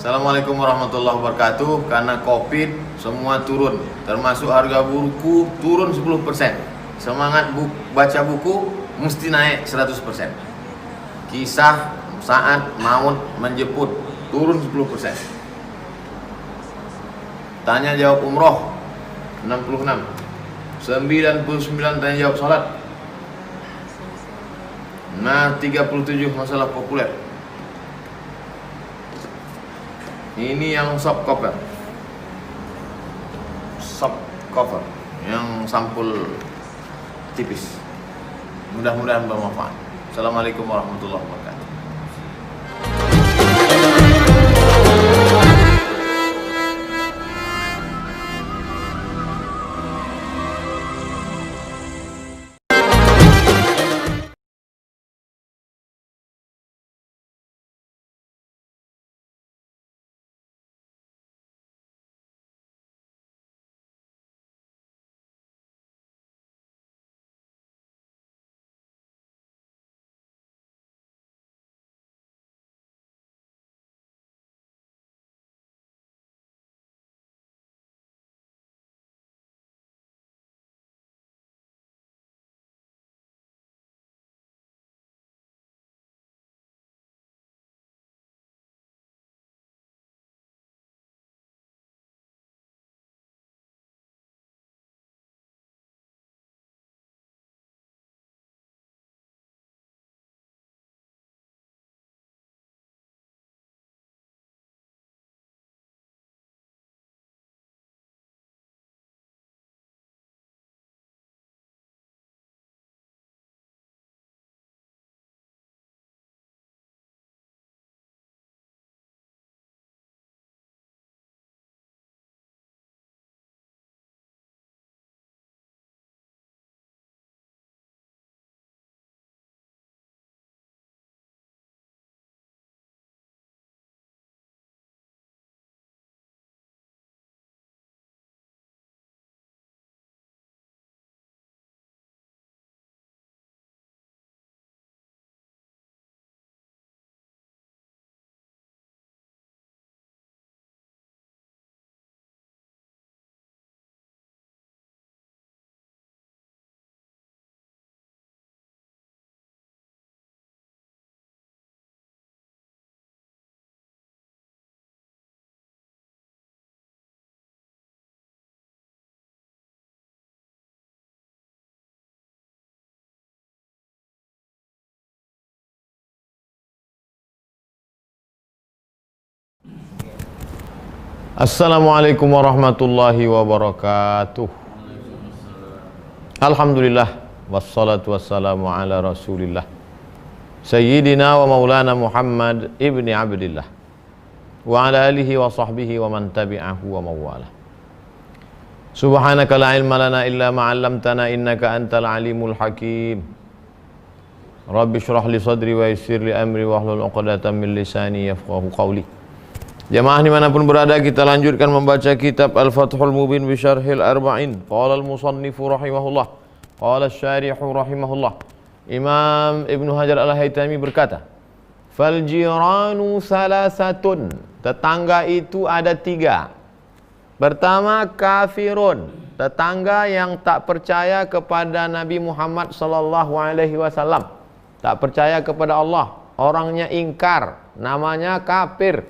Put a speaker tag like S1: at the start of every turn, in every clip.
S1: Assalamualaikum warahmatullahi wabarakatuh. Karena COVID semua turun, termasuk harga buku turun 10%. Semangat baca buku mesti naik 100%. Kisah saat maut menjemput turun 10%. Tanya jawab umroh 66. 99 tanya jawab salat. Nah, 37 masalah populer. Ini yang soft cover, yang sampul tipis. Mudah-mudahan bermanfaat. Assalamualaikum warahmatullahi wabarakatuh. Assalamualaikum warahmatullahi wabarakatuh. Alhamdulillah wassalatu wassalamu ala Rasulillah Sayyidina wa maulana Muhammad ibni Abdillah wa ala alihi wa sahbihi wa man tabi'ahu wa mawala. Subhanaka la ilma lana illa ma 'allamtana innaka antal alimul hakim. Rabbi shrah li sadri wa yassir li amri wahlul 'uqdatam min lisani yafqahu qawli. Jamaah dimanapun berada, kita lanjutkan membaca kitab Al-Fathul Mubin bi Syarhil Arba'in. Qala al-musannifu rahimahullah, qala asy-syarihu rahimahullah. Imam Ibnu Hajar Al-Haytami berkata, fal jiranu salasatun, tetangga itu ada 3. Pertama, kafirun, tetangga yang tak percaya kepada Nabi Muhammad sallallahu alaihi wasallam, tak percaya kepada Allah, orangnya ingkar, namanya kafir.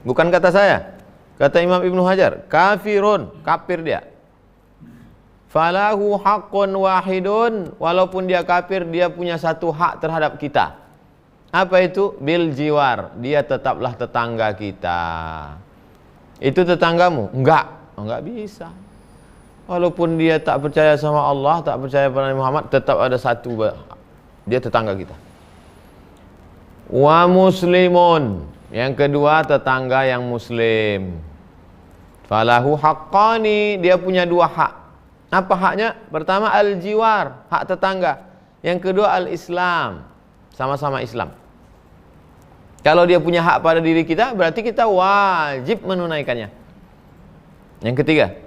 S1: Bukan kata saya, kata Imam Ibnu Hajar, kafirun, kafir dia. Falahu haqqun wahidun, walaupun dia kafir, dia punya satu hak terhadap kita. Apa itu? Bil jiwar, dia tetaplah tetangga kita. Itu tetanggamu? Enggak bisa. Walaupun dia tak percaya sama Allah, tak percaya pada Nabi Muhammad, tetap ada satu, dia tetangga kita. Wa muslimun, yang kedua tetangga yang muslim. Falahu haqqani, dia punya 2 hak. Apa haknya? Pertama al-jiwar, hak tetangga. Yang kedua al-islam, sama-sama Islam. Kalau dia punya hak pada diri kita, berarti kita wajib menunaikannya. Yang ketiga,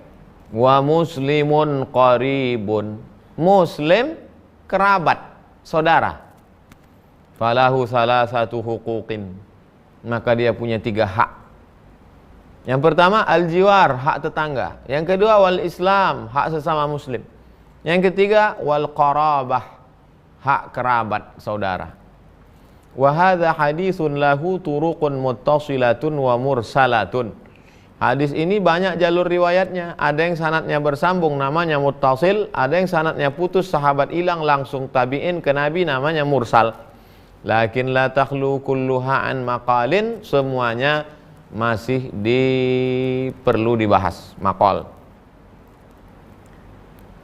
S1: wa muslimun qaribun, muslim kerabat, saudara. Falahu salasatu huquqin, maka dia punya 3 hak. Yang pertama al-jiwar, hak tetangga. Yang kedua wal islam, hak sesama muslim. Yang ketiga wal qarabah, hak kerabat saudara. Wa hadza haditsun lahu turuqun muttasilatun wa mursalatun. Hadis ini banyak jalur riwayatnya. Ada yang sanadnya bersambung namanya muttasil, ada yang sanadnya putus, sahabat hilang langsung tabi'in ke nabi namanya mursal. Lakin la takhlu kulluha an maqalin, semuanya masih perlu dibahas maqal.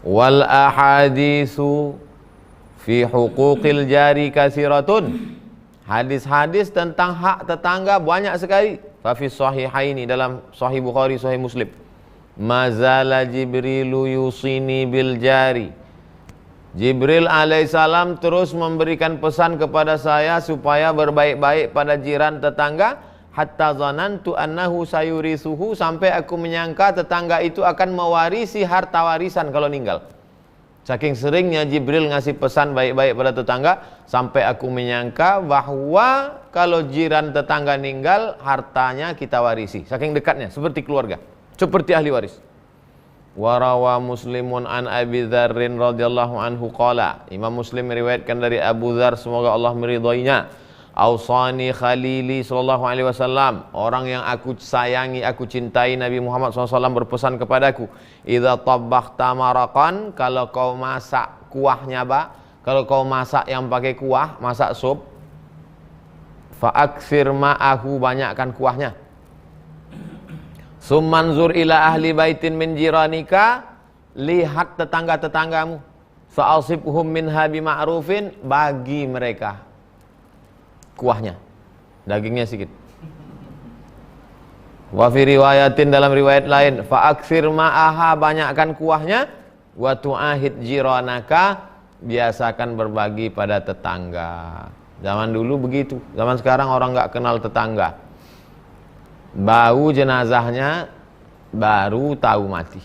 S1: Wal ahaditsu fi huquqil jari katsiratun. Hadis-hadis tentang hak tetangga banyak sekali. Fa fi sahihaini, dalam sahih Bukhari, sahih Muslim. Mazala Jibrilu yusini bil jari. Jibril alaihissalam terus memberikan pesan kepada saya supaya berbaik-baik pada jiran tetangga, hatta zanantu annahu sayurisuhu, sampai aku menyangka tetangga itu akan mewarisi harta warisan kalau meninggal. Saking seringnya Jibril ngasih pesan baik-baik pada tetangga, sampai aku menyangka bahwa kalau jiran tetangga meninggal, hartanya kita warisi. Saking dekatnya, seperti keluarga, seperti ahli waris. Warawa Muslimun an Abi Dzarrin radhiyallahu anhu qala. Imam Muslim meriwayatkan dari Abu Dzar, semoga Allah meridhoinya. Ausani khalili sallallahu alaihi wasallam, orang yang aku sayangi, aku cintai, Nabi Muhammad SAW berpesan kepadaku, idza tabakhta maraqan, kalau kau masak kuahnya, kalau kau masak yang pakai kuah, masak sup, fa aktsir ma'ahu, banyakkan kuahnya. Summanzur ila ahli baitin min jiranika, lihat tetangga-tetanggamu, fa'asibhum minha bima'rufin, bagi mereka kuahnya, dagingnya sedikit. Wa fi riwayatin, dalam riwayat lain, fa aktsir ma'aha, banyakkan kuahnya, wa tu'ahid jiranaka, biasakan berbagi pada tetangga. Zaman dulu begitu, zaman sekarang orang nggak kenal tetangga. Bau jenazahnya baru tahu mati.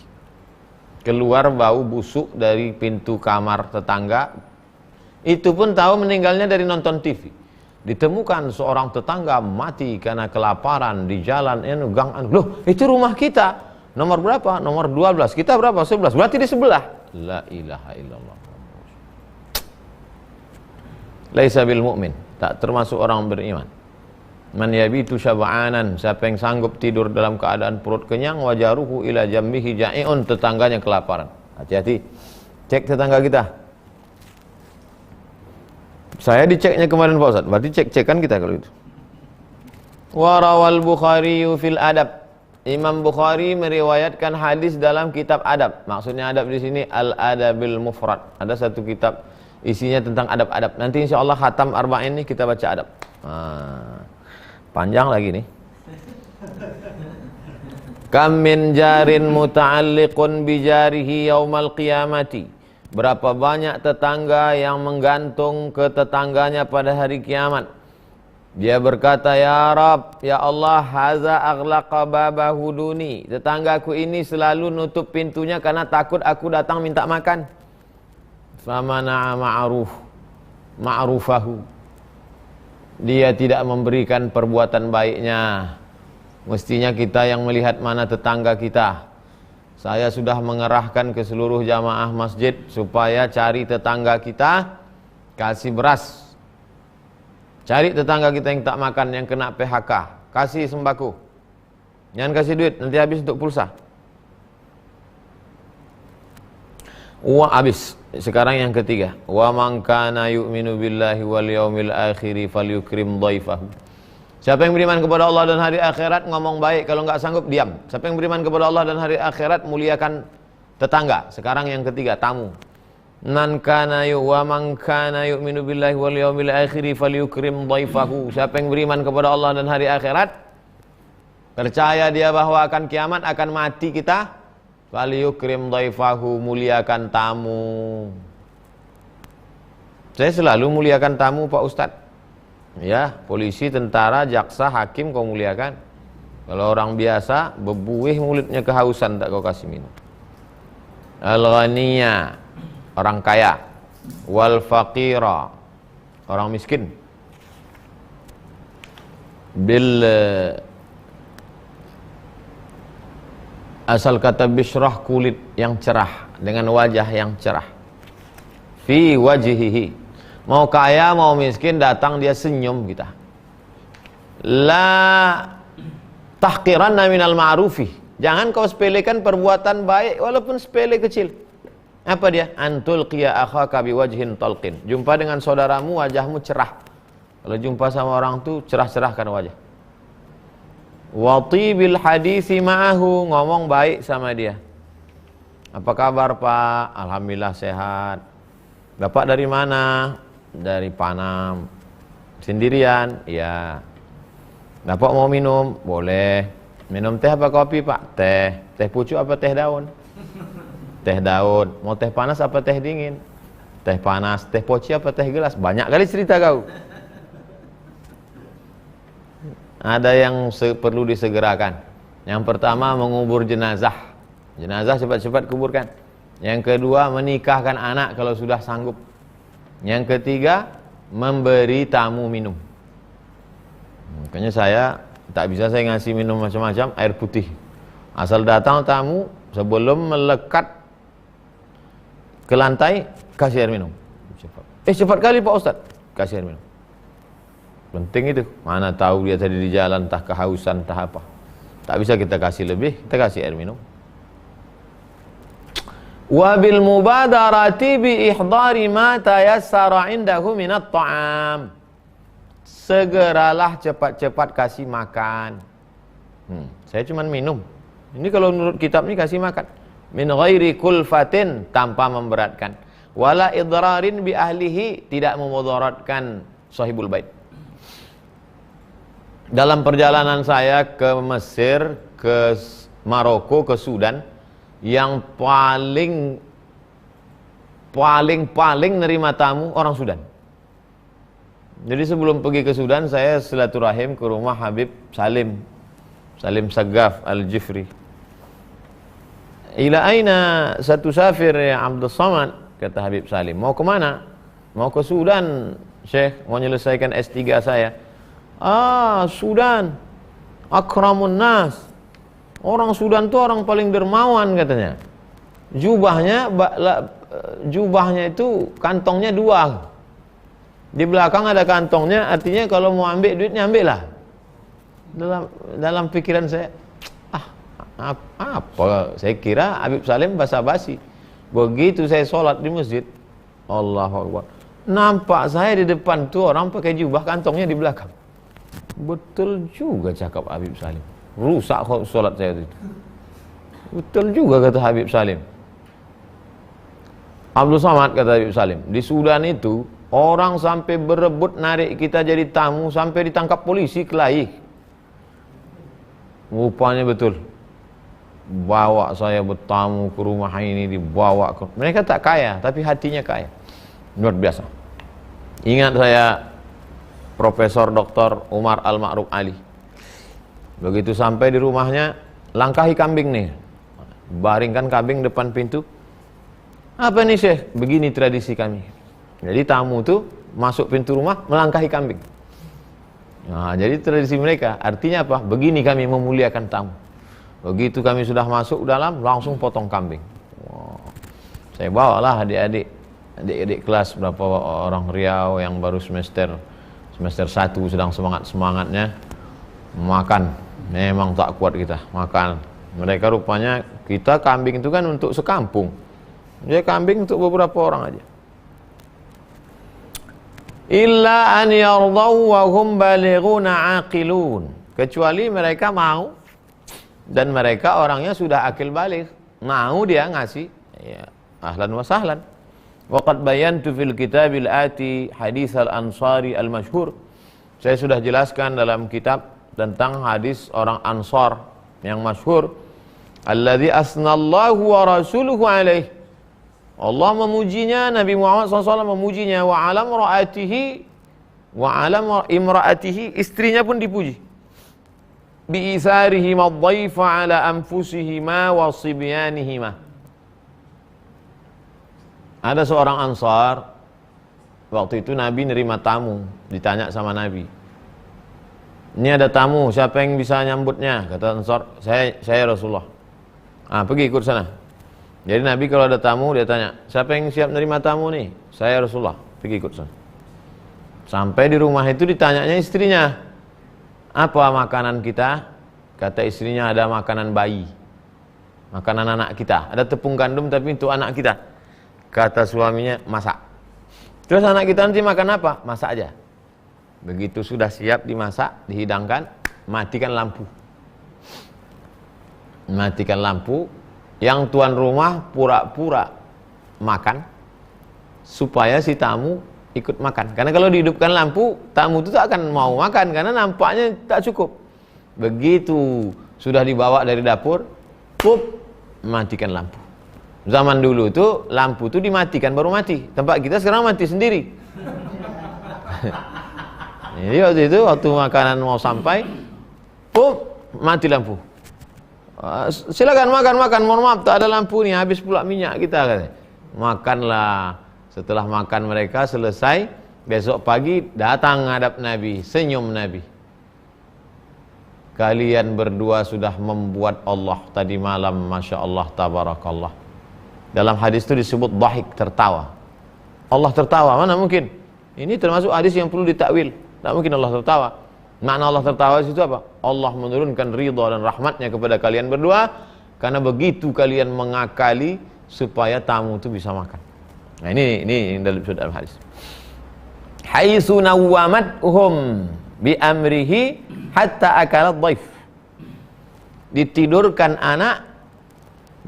S1: Keluar bau busuk dari pintu kamar tetangga, itu pun tahu meninggalnya dari nonton TV. Ditemukan seorang tetangga mati karena kelaparan di jalan gang. Loh, itu rumah kita. Nomor berapa? Nomor 12. Kita berapa? 11. Berarti di sebelah. La ilaha illallah. Laisa bil mu'min, tak termasuk orang beriman. Man yabitu syab'anan, siapa yang sanggup tidur dalam keadaan perut kenyang, wajaruhu ila jambihi ja'iun, tetangganya kelaparan. Hati-hati. Cek tetangga kita. Saya diceknya kemarin Pak Ustaz, berarti cek-cekan kita kalau itu. Warawal Bukhari fil adab. Imam Bukhari meriwayatkan hadis dalam kitab adab. Maksudnya adab di sini al-adabil mufrad. Ada satu kitab isinya tentang adab-adab. Nanti insya Allah khatam arba'in ini kita baca adab. Panjang lagi nih. Kam min jarin muta'alliqun bijarihi yaumal qiyamati. Berapa banyak tetangga yang menggantung ke tetangganya pada hari kiamat. Dia berkata, ya Rab, ya Allah, haza aghlaqa babahu duni. Tetanggaku ini selalu nutup pintunya karena takut aku datang minta makan. Famana'a ma'rufahu. Dia tidak memberikan perbuatan baiknya. Mestinya kita yang melihat mana tetangga kita. Saya sudah mengerahkan ke seluruh jamaah masjid supaya cari tetangga kita, kasih beras. Cari tetangga kita yang tak makan, yang kena PHK, kasih sembako. Jangan kasih duit, nanti habis untuk pulsa. Habis. Sekarang yang ketiga. Wa man kana yu'minu billahi wal yaumil akhir falyukrim dhaifahu. Siapa yang beriman kepada Allah dan hari akhirat, ngomong baik. Kalau nggak sanggup, diam. Siapa yang beriman kepada Allah dan hari akhirat, muliakan tetangga. Sekarang yang ketiga, tamu. Man kana yu'minu billahi wal yaumil akhir falyukrim dhaifahu. Siapa yang beriman kepada Allah dan hari akhirat, percaya dia bahwa akan kiamat, akan mati kita, falyukrim dhaifahu, muliakan tamu. Saya selalu muliakan tamu Pak Ustadz. Ya, polisi, tentara, jaksa, hakim kau muliakan. Kalau orang biasa, bebuih mulutnya kehausan, tak kau kasih minum. Al-ghaniya, orang kaya. Wal faqira, orang miskin. bil asal kata bishrah, kulit yang cerah, dengan wajah yang cerah. Fi wajhihi, mau kaya mau miskin datang dia senyum kita. La tahqiranna minal ma'rufi, jangan kau sepelekan perbuatan baik walaupun sepele kecil. Apa dia? Antul qiya akhaka biwajhin talqin, jumpa dengan saudaramu wajahmu cerah. Kalau jumpa sama orang tuh cerah-cerahkan wajah. Wati bil hadisi ma'ahu, ngomong baik sama dia. Apa kabar Pak? Alhamdulillah sehat. Bapak dari mana? Dari Panam. Sendirian? Ya. Bapak mau minum? Boleh. Minum teh apa kopi Pak? Teh. Teh pucuk apa teh daun? Teh daun. Mau teh panas apa teh dingin? Teh panas. Teh poci apa teh gelas? Banyak kali cerita kau. Ada yang perlu disegerakan. Yang pertama mengubur jenazah. Jenazah cepat-cepat kuburkan. Yang kedua menikahkan anak kalau sudah sanggup. Yang ketiga memberi tamu minum. Makanya saya tak bisa saya ngasih minum macam-macam, air putih. Asal datang tamu sebelum melekat ke lantai kasih air minum. Cepat kali Pak Ustaz, kasih air minum. Penting itu. Mana tahu dia tadi di jalan entah kehausan entah apa. Tak bisa kita kasih lebih, kita kasih air minum. Wa bil mubadarati bi ihdari ma tayassara indahu minat ta'am. Segeralah cepat-cepat kasih makan. Saya cuma minum. Ini kalau menurut kitab ini kasih makan. Min ghairi kulfatin, tanpa memberatkan. Wala idrarin bi ahlihi, tidak memudaratkan sahibul bait. Dalam perjalanan saya ke Mesir, ke Maroko, ke Sudan, yang paling nerima tamu orang Sudan. Jadi sebelum pergi ke Sudan, saya silaturahim ke rumah Habib Salim Sagaf Al-Jifri. Ila aina satu safir ya Abdul Samad, kata Habib Salim. Mau ke mana? Mau ke Sudan, Syekh, mau menyelesaikan S3 saya. Sudan akramun nas, orang Sudan tuh orang paling dermawan katanya. Jubahnya itu kantongnya dua, di belakang ada kantongnya, artinya kalau mau ambil duitnya ambillah. Dalam pikiran saya, apa? Saya kira Habib Salim basa-basi. Begitu saya sholat di masjid, Allahu Akbar, nampak saya di depan tuh orang pakai jubah, kantongnya di belakang. Betul juga cakap Habib Salim. Rusak kok solat saya itu. Betul juga kata Habib Salim. Abdul Samad kata Habib Salim, di Sudan itu orang sampai berebut narik kita jadi tamu, sampai ditangkap polisi kelahi. Rupanya betul. Bawa saya bertamu ke rumah ini, dibawa ke. Mereka tak kaya, tapi hatinya kaya. Luar biasa. Ingat saya Profesor Dr. Umar Al-Ma'ruf Ali. Begitu sampai di rumahnya, langkahi kambing nih. Baringkan kambing depan pintu. Apa nih Syekh? Begini tradisi kami. Jadi tamu tuh masuk pintu rumah melangkahi kambing. Nah, jadi tradisi mereka. Artinya apa? Begini kami memuliakan tamu. Begitu kami sudah masuk dalam, langsung potong kambing. Wow. Saya bawalah adik-adik kelas berapa orang Riau yang baru semester 1 sedang semangat-semangatnya makan. Memang tak kuat kita makan. Mereka rupanya, kita kambing itu kan untuk sekampung. Dia kambing untuk beberapa orang aja. Illa an yardau wa hum balighuna aqilun. Kecuali mereka mau dan mereka orangnya sudah akil baligh. Mau dia ngasih, ya ahlan wa sahlan. Waqad bayantu fil kitabil ati hadis al-ansari al-masyhur. Saya sudah jelaskan dalam kitab tentang hadis orang Ansar yang masyhur. Alladzi asnallahu wa rasuluhu alaih. Allah memujinya, Nabi Muhammad SAW memujinya. Wa alam ra'atihi, wa alam imra'atihi, istrinya pun dipuji. Bi isarihi madhaifa ala anfusihima wa sibyanihima. Ada seorang Ansar, waktu itu Nabi nerima tamu, ditanya sama Nabi, Ini ada tamu, siapa yang bisa nyambutnya? Kata Ansar, saya Rasulullah. Pergi ikut sana. Jadi Nabi kalau ada tamu dia tanya, siapa yang siap menerima tamu nih? Saya Rasulullah. Pergi ikut sana. Sampai di rumah itu ditanyanya istrinya, apa makanan kita? Kata istrinya, ada makanan bayi, makanan anak kita. Ada tepung gandum tapi untuk anak kita. Kata suaminya, masak. Terus anak kita nanti makan apa? Masak aja. Begitu sudah siap dimasak, dihidangkan, matikan lampu. Matikan lampu. Yang tuan rumah pura-pura makan supaya si tamu ikut makan. Karena kalau dihidupkan lampu, tamu itu tak akan mau makan karena nampaknya tak cukup. Begitu sudah dibawa dari dapur, matikan lampu. Zaman dulu tuh lampu tuh dimatikan baru mati. Tempat kita sekarang mati sendiri. Jadi waktu makanan mau sampai, mati lampu. Silakan makan, mohon maaf tak ada lampu nih, habis pula minyak kita katanya. Makanlah. Setelah makan mereka selesai, besok pagi datang ngadap Nabi, senyum Nabi. Kalian berdua sudah membuat Allah tadi malam, Masya Allah, Tabarakallah. Dalam hadis itu disebut dhahik, tertawa. Allah tertawa, mana mungkin? Ini termasuk hadis yang perlu ditakwil. Tak mungkin Allah tertawa. Makna Allah tertawa itu apa? Allah menurunkan ridha dan rahmatnya kepada kalian berdua karena begitu kalian mengakali supaya tamu itu bisa makan. Nah ini yang dalam hadis. Haitsu nawwamathum bi amrihi hatta akalat dhaif. Ditidurkan anak,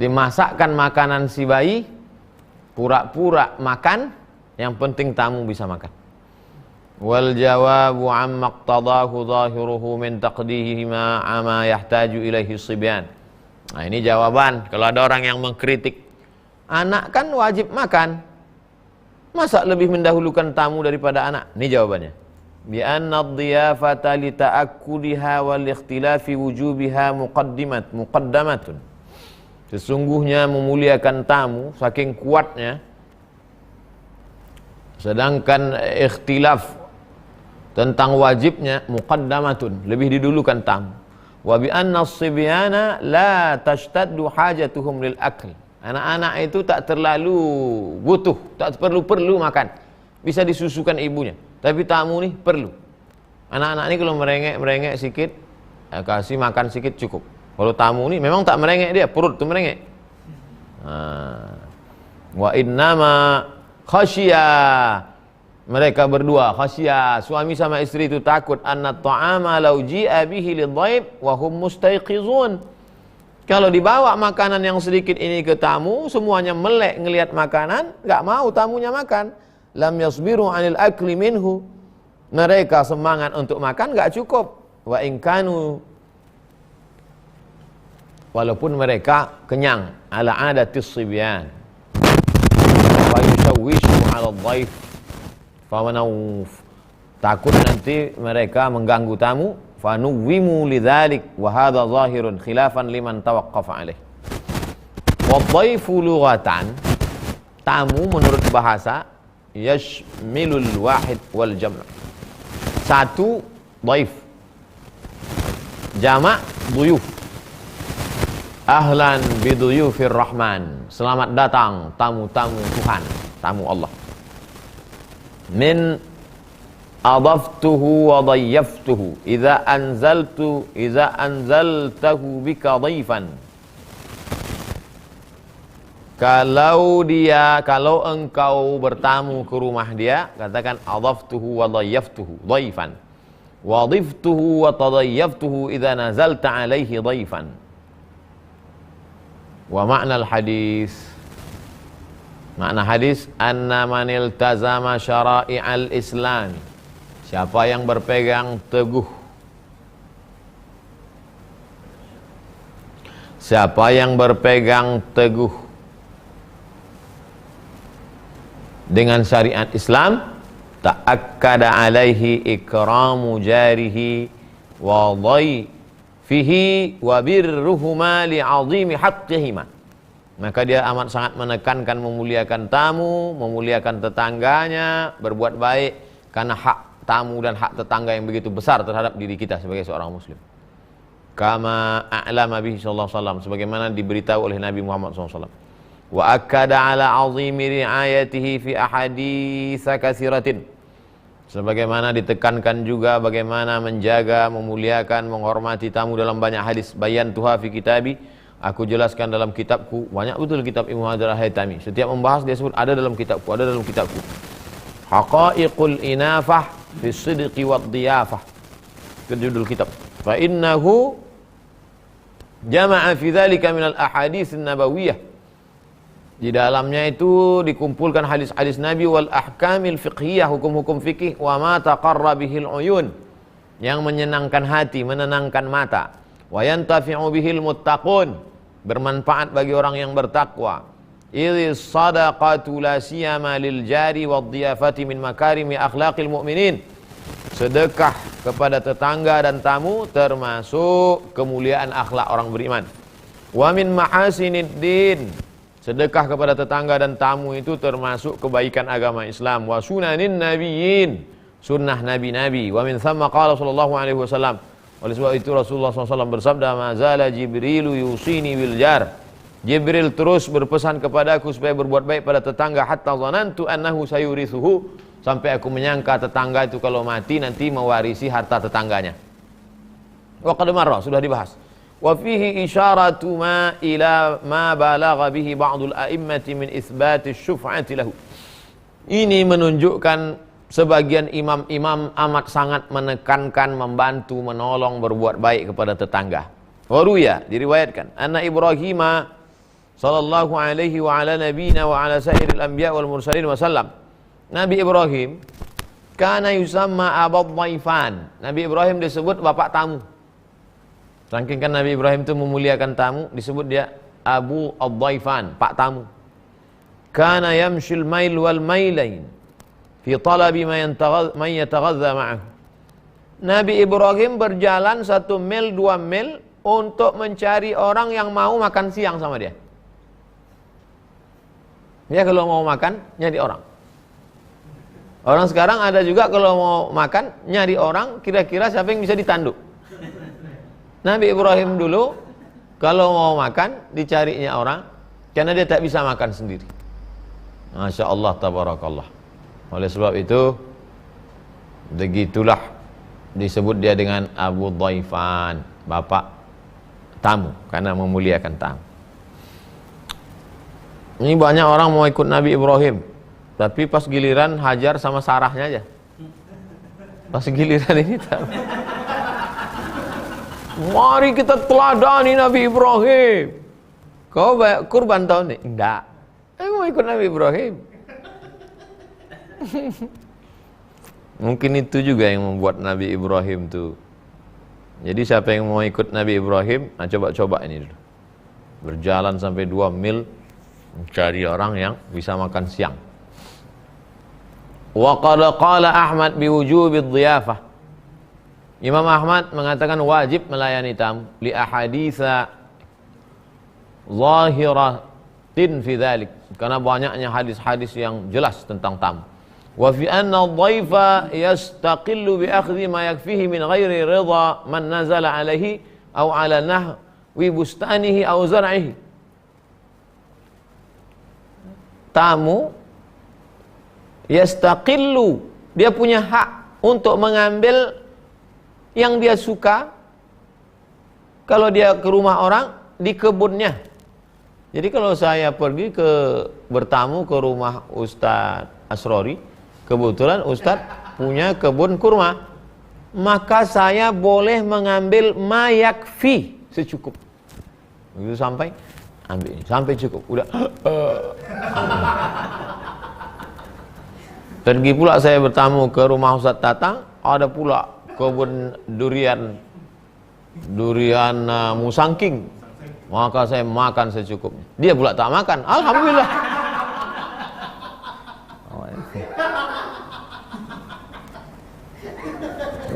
S1: dimasakkan makanan si bayi, pura-pura makan, yang penting tamu bisa makan. Wal jawabu amma iqtadahu zahiruhu min taqdihi ma ama yahtaju ilaihi sibyan. Nah ini jawaban kalau ada orang yang mengkritik, anak kan wajib makan, masa lebih mendahulukan tamu daripada anak? Ini jawabannya. Bi anna ad-diyafata li ta'akkudiha wal ikhtilafi wujubiha muqaddamatun. Sesungguhnya memuliakan tamu saking kuatnya, sedangkan ikhtilaf tentang wajibnya muqaddamatun, lebih didulukan tamu. Wa bi anna as-sibyana la tashtaddu hajatuhum lil akl. Anak-anak itu tak terlalu butuh, tak perlu makan. Bisa disusukan ibunya. Tapi tamu nih perlu. Anak-anak ini kalau merengek sikit, kasih makan sikit cukup. Kalau tamu nih memang tak merengek dia, perut tuh merengek. Wa innama khasya, mereka berdua khasya, suami sama istri itu takut, anna ta'ama law ji'a bihi lidhaib wa hum mustaiqizun. Kalau dibawa makanan yang sedikit ini ke tamu, semuanya melek ngelihat makanan, enggak mau tamunya makan. Lam yasbiru 'anil akli minhu. Mereka semangat untuk makan enggak cukup. Wa in kanu, walaupun mereka kenyang, ala adatis sibyan. Wa yusawwishu 'ala dhaif. Famanawf, takut nanti mereka mengganggu tamu. Fanuwimu lidzalik wa hadha zahirun khilafan liman tawaqqafa alaih. Wa dhaifu lughatan, tamu menurut bahasa yashmilul wahid wal jam'. Satu dhaif, jamak duyuf. Ahlan biduyufir rahman, selamat datang tamu-tamu Tuhan, tamu Allah. Min adaftuhu wa dayyaftuhu idza anzaltahu bika dhaifan. Kalau engkau bertamu ke rumah dia, katakan adaftuhu wa dayyaftuhu dhaifan. Wa dhiftuhu wa tadayyaftuhu idza nazalta alaihi dhaifan. Wa ma'na al-hadis, makna hadis, anna man iltazama syara'i'al islam, siapa yang berpegang teguh, siapa yang berpegang teguh dengan syariat Islam, ta'akkada alaihi ikramu jarihi wa dhaifihi wa birruhuma li'azimi haqqihima. Maka dia amat sangat menekankan memuliakan tamu, memuliakan tetangganya, berbuat baik karena hak tamu dan hak tetangga yang begitu besar terhadap diri kita sebagai seorang muslim. Kama a'lama bihi sallallahu alaihi wasallam, sebagaimana diberitahu oleh Nabi Muhammad SAW. Wa akkada ala azimi riayatihi fi ahaditsa katsiratin, sebagaimana ditekankan juga bagaimana menjaga, memuliakan, menghormati tamu dalam banyak hadis. Bayantuha fi kitabi, aku jelaskan dalam kitabku. Banyak betul kitab Ibnu Hajar Al-Haytami, setiap membahas dia sebut ada dalam kitabku, ada dalam kitabku. Haqaiqul inafah fi sidqi wad diyafah, judul kitab. Fa innahu jama'a fi dzalika minal ahadits an-nabawiyah, di dalamnya itu dikumpulkan hadis-hadis Nabi, wal ahkamil fiqhiyah, hukum-hukum fikih, wa ma taqarra bihil uyun, yang menyenangkan hati, menenangkan mata, wa yantafi'u bihil muttaqun, bermanfaat bagi orang yang bertakwa. Idhis sadaqatu la siyama lil jari wad diyafati min makarimi akhlaqil mu'minin, sedekah kepada tetangga dan tamu termasuk kemuliaan akhlak orang beriman. Wa min mahasiniddin, sedekah kepada tetangga dan tamu itu termasuk kebaikan agama Islam. Wa sunanin nabiyyin, sunnah nabi-nabi. Wa min thamma qala sallallahu alaihi wasallam, oleh sebab itu Rasulullah SAW bersabda, ma zala Jibrilu yusini bil jar, Jibril terus berpesan kepadaku supaya berbuat baik pada tetangga, hatta zanantu annahu sayurithuhu, sampai aku menyangka tetangga itu kalau mati nanti mewarisi harta tetangganya. Wa qad marra, sudah dibahas. Wa fihi isyaratu ma ila ma balagha bihi ba'dul a'immati min itsbati syuf'ati lahu. Ini menunjukkan sebagian imam-imam amat sangat menekankan, membantu, menolong, berbuat baik kepada tetangga. Wa ruya, diriwayatkan, anna Ibrahim sallallahu alaihi wa ala nabiyina wa ala sairil anbiya wal mursalin wa sallam, Nabi Ibrahim kana yusamma abad dhaifan, Nabi Ibrahim disebut bapak tamu. Saking kan Nabi Ibrahim itu memuliakan tamu, disebut dia Abu ad-dhaifan, pak tamu. Kana yamshil mail wal mailain fi talabi man yataghadha ma'ahu. Nabi Ibrahim berjalan 1 mil 2 mil untuk mencari orang yang mau makan siang sama dia. Dia kalau mau makan nyari orang. Orang sekarang ada juga kalau mau makan nyari orang, kira-kira siapa yang bisa ditanduk. Nabi Ibrahim dulu kalau mau makan dicarinya orang, karena dia tak bisa makan sendiri. Masya Allah, tabarakallah. Oleh sebab itu begitulah disebut dia dengan Abu Dhaifan, bapak tamu, karena memuliakan tamu. Ini banyak orang mau ikut Nabi Ibrahim, tapi pas giliran Hajar sama Sarahnya aja. Pas giliran ini tak. Mari kita teladani Nabi Ibrahim. Kau kurban tahun ini? Enggak. Aku mau ikut Nabi Ibrahim. Mungkin itu juga yang membuat Nabi Ibrahim tuh. Jadi siapa yang mau ikut Nabi Ibrahim, nah coba-coba ini dulu. Berjalan sampai 2 mil mencari orang yang bisa makan siang. Wa qad qala Ahmad bi wujubi dhiyafah. Imam Ahmad mengatakan wajib melayani tamu li ahaditsa zahiratin fi dzalik, karena banyaknya hadis-hadis yang jelas tentang tamu. Wa fi anna dhaifa yastaqillu bi akhdhi ma yakfihi min ghairi ridha man nazala alaihi aw ala nahwi bustanihi aw zar'ihi. Tamu yastaqillu, dia punya hak untuk mengambil yang dia suka. Kalau dia ke rumah orang, di kebunnya. Jadi kalau saya pergi bertamu ke rumah Ustadz Asrori, kebetulan Ustadz punya kebun kurma, maka saya boleh mengambil mayakfi, secukup. Begitu sampai, ambil sampai cukup, udah. Pergi pula saya bertamu ke rumah Ustadz Tatang, ada pula kebun durian musangking, maka saya makan secukupnya. Dia pula tak makan, alhamdulillah.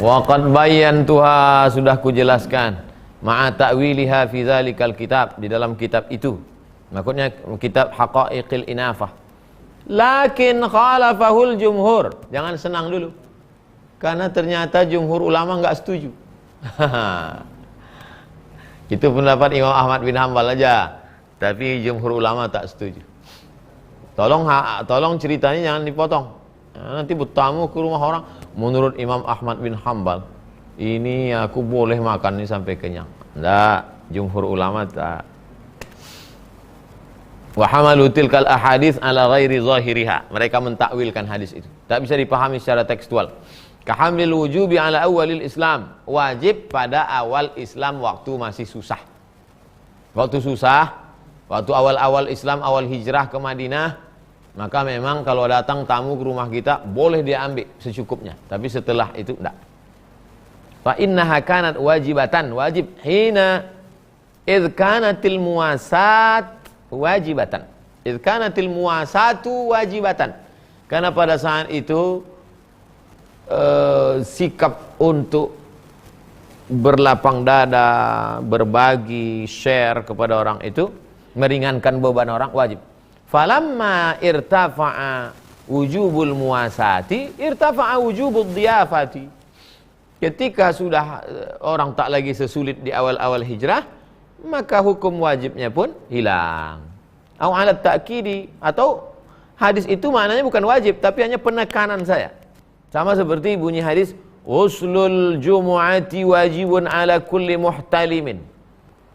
S1: Wa qad bayyantuha, sudah kujelaskan, ma'a ta'wiliha fi dzalikal kitab, di dalam kitab itu, maksudnya kitab Haqaiqil Inafah. Lakin khalafahul jumhur, jangan senang dulu. Karena ternyata jumhur ulama nggak setuju. Itu pendapat Imam Ahmad bin Hanbal aja, tapi jumhur ulama tak setuju. Tolong ceritanya jangan dipotong. Nanti bertamu ke rumah orang, menurut Imam Ahmad bin Hanbal, ini aku boleh makan ini sampai kenyang. Enggak, jumhur ulama tak. Wa hamalu tilkal ahadits ala ghairi zahiriha. Mereka mentakwilkan hadis itu. Tak bisa dipahami secara tekstual. Kahamlil wujubi ala awalil Islam. Wajib pada awal Islam waktu masih susah. Waktu susah, waktu awal-awal Islam, awal hijrah ke Madinah, maka memang kalau datang tamu ke rumah kita boleh dia ambil secukupnya. Tapi setelah itu enggak. Fa innaha kanat wajibatan, wajib hina idh kanatil muwasat wajibatan. Idh kanatil muwasatu wajibatan. Karena pada saat itu sikap untuk berlapang dada, berbagi, share kepada orang itu meringankan beban orang wajib. Falamma irtafa'a wujubul muwasati irtafa'a wujubul dhiyafati. Ketika sudah orang tak lagi sesulit di awal-awal hijrah, maka hukum wajibnya pun hilang. Au alat ta'kidi, atau hadis itu maknanya bukan wajib tapi hanya penekanan saya. Sama seperti bunyi hadis, uslul jumu'ati wajibun ala kulli muhtalimin.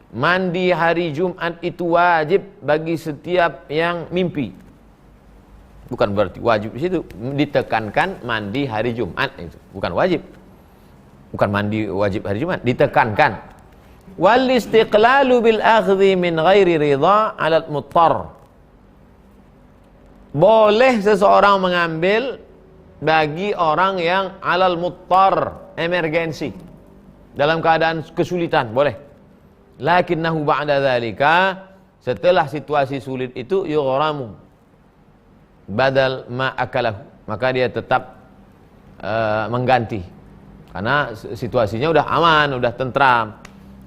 S1: Mandi hari Jumat itu wajib bagi setiap yang mimpi. Bukan berarti wajib di situ, ditekankan mandi hari Jumat itu, bukan wajib. Bukan mandi wajib hari Jumat, ditekankan. Wal istiqlalu bil akhdhi min ghairi ridha 'ala al-muttar. Boleh seseorang mengambil bagi orang yang alal muttar, emergensi, dalam keadaan kesulitan, boleh. Lakinnahu ba'da dzalika, setelah situasi sulit itu, yughramu badal ma akalahu, maka dia tetap mengganti karena situasinya udah aman, udah tentram.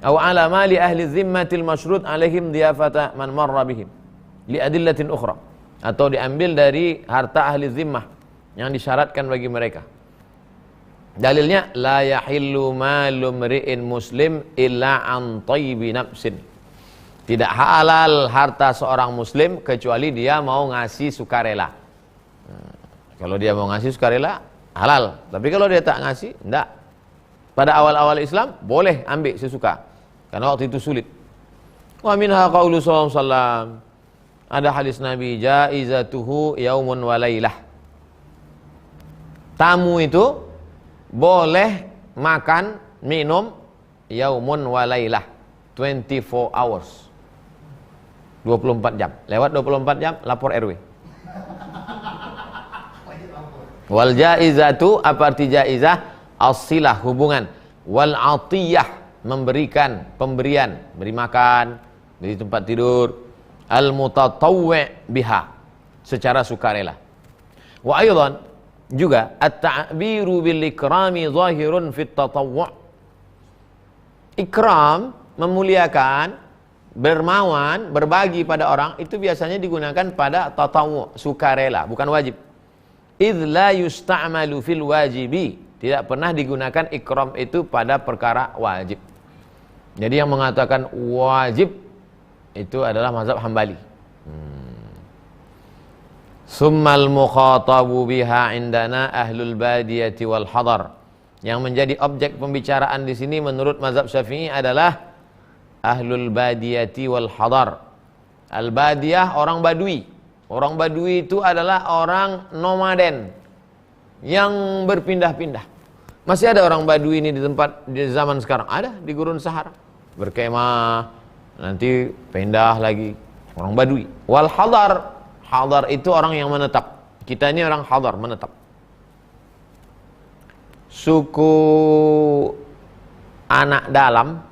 S1: Aw ala mali ahli zimmatil masyrud alaihim diyafata man marra bihim li adillatin ukhra, atau diambil dari harta ahli zimmah yang disyaratkan bagi mereka. Dalilnya la yahillu malu mri'in muslim illa an thayyibi nafsin. Tidak halal harta seorang muslim kecuali dia mau ngasih sukarela. Kalau dia mau ngasih sukarela halal, tapi kalau dia tak ngasih enggak. Pada awal-awal Islam boleh ambil sesuka karena waktu itu sulit. Wa minha qaulu sallallahu alaihi wasallam, ada hadis Nabi, jaizatuhu yaumun wa lailah. Tamu itu boleh makan, minum yaumun wa lailah, 24 hours. 24 jam. Lewat 24 jam lapor RW. Wal jaizatu, apa arti jaizah? As-silah, hubungan. Wal atiyah, memberikan, pemberian, beri makan, beri tempat tidur. Al mutatawwi' biha, secara sukarela. Wa aidan, juga at-ta'biru bil ikrami zahirun fit tatawwu'. Ikram, memuliakan, bermawan, berbagi pada orang, itu biasanya digunakan pada tatawwu', sukarela, bukan wajib. Idz la yusta'malu fil wajibi, tidak pernah digunakan ikram itu pada perkara wajib. Jadi yang mengatakan wajib itu adalah mazhab Hambali. Summal mukhatabu biha indana ahlul badiyati wal hadar. Yang menjadi objek pembicaraan di sini menurut mazhab Syafi'i adalah ahlul badiyati wal hadar. Al badiyah, orang badui. Orang badui itu adalah orang nomaden yang berpindah-pindah. Masih ada orang badui ini di tempat di zaman sekarang, ada di Gurun Sahara, berkemah, nanti pindah lagi, orang badui. Wal hadar, hadar itu orang yang menetap. Kita ini orang hadar, menetap. Suku anak dalam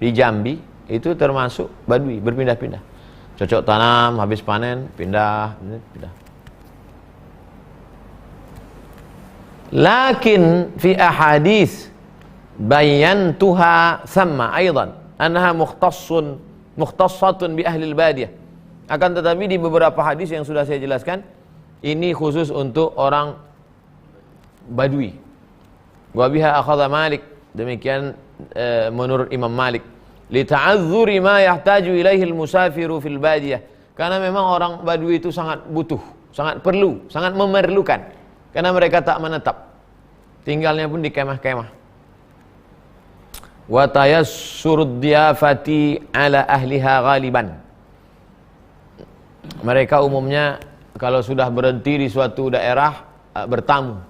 S1: di Jambi itu termasuk badui, berpindah-pindah. Cocok tanam, habis panen, pindah. Lakin fi ahadits bayantuha thamma aidan annaha mukhtassatun bi ahli al-badiyah. Akan tetapi di beberapa hadis yang sudah saya jelaskan, ini khusus untuk orang Badui. Wa biha akhadha Malik, demikian menurut Imam Malik, li ta'azzuri ma yahtaju ilaihi al-musafiru fil badiyah, karena memang orang Badui itu sangat butuh, sangat perlu, sangat memerlukan, karena mereka tak menetap, tinggalnya pun di kemah-kemah. Wa tayassurud diyafati ala ahliha ghaliban, mereka umumnya kalau sudah berhenti di suatu daerah bertamu.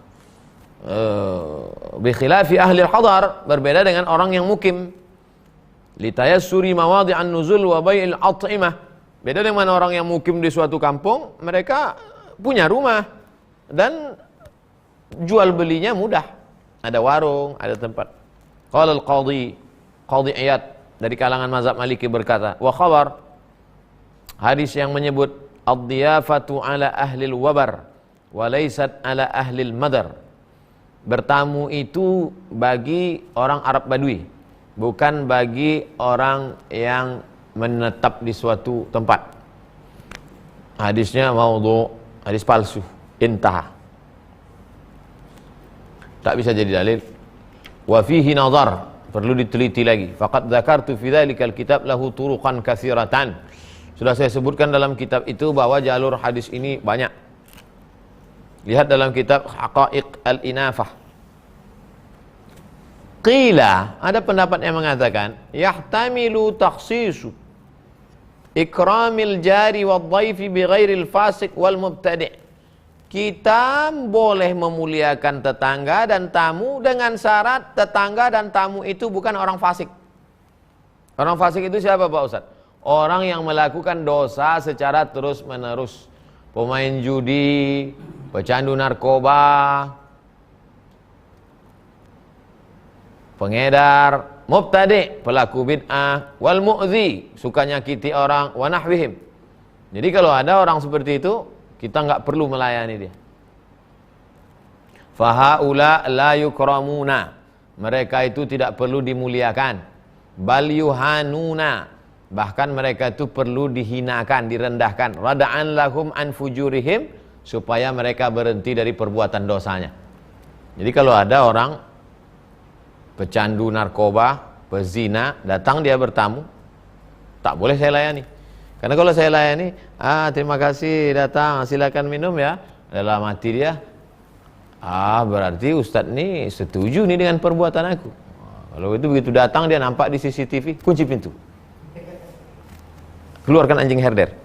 S1: Bi khilafi ahli al-hadar, berbeda dengan orang yang mukim. Li tayassuri mawadhi'an nuzul wa bai'il at'imah, beda dengan orang yang mukim di suatu kampung, mereka punya rumah dan jual belinya mudah, ada warung, ada tempat. Qala al-qadhi Iyad dari kalangan mazhab Maliki berkata, wa khabar, hadis yang menyebut ad-diyafatu ala ahlil wabar wa laysat ala ahlil madar, bertamu itu bagi orang Arab Badui, bukan bagi orang yang menetap di suatu tempat. Hadisnya maudhu', hadis palsu, intah, tak bisa jadi dalil. Wa fihi nazar, perlu diteliti lagi. Faqad dzakartu fi dzalikal kitab lahu turuqan katsiratan, sudah saya sebutkan dalam kitab itu bahwa jalur hadis ini banyak. Lihat dalam kitab Haqa'iq al-Inafah. Qila, ada pendapat yang mengatakan yahtamilu takhsisu ikramil jari wad dhaifi bi ghairil fasik wal mubtadi'. Kita boleh memuliakan tetangga dan tamu dengan syarat tetangga dan tamu itu bukan orang fasik. Orang fasik itu siapa Pak Ustadz? Orang yang melakukan dosa secara terus menerus, pemain judi, pecandu narkoba, pengedar, mubtadi', pelaku bid'ah, wal mu'zi, suka nyakiti orang, wa nahwihim. Jadi kalau ada orang seperti itu, kita nggak perlu melayani dia. Fahaula la yukramuna, mereka itu tidak perlu dimuliakan. Bal yuhanuna, bahkan mereka itu perlu dihinakan, direndahkan. Rada'an lahum an fujurihim, supaya mereka berhenti dari perbuatan dosanya. Jadi kalau ada orang pecandu narkoba, pezina, datang dia bertamu, tak boleh saya layani. Karena kalau saya layani, terima kasih datang, silakan minum ya, dalam hati dia, berarti Ustadz nih setuju nih dengan perbuatan aku. Kalau itu begitu datang dia nampak di CCTV, kunci pintu, keluarkan anjing herder.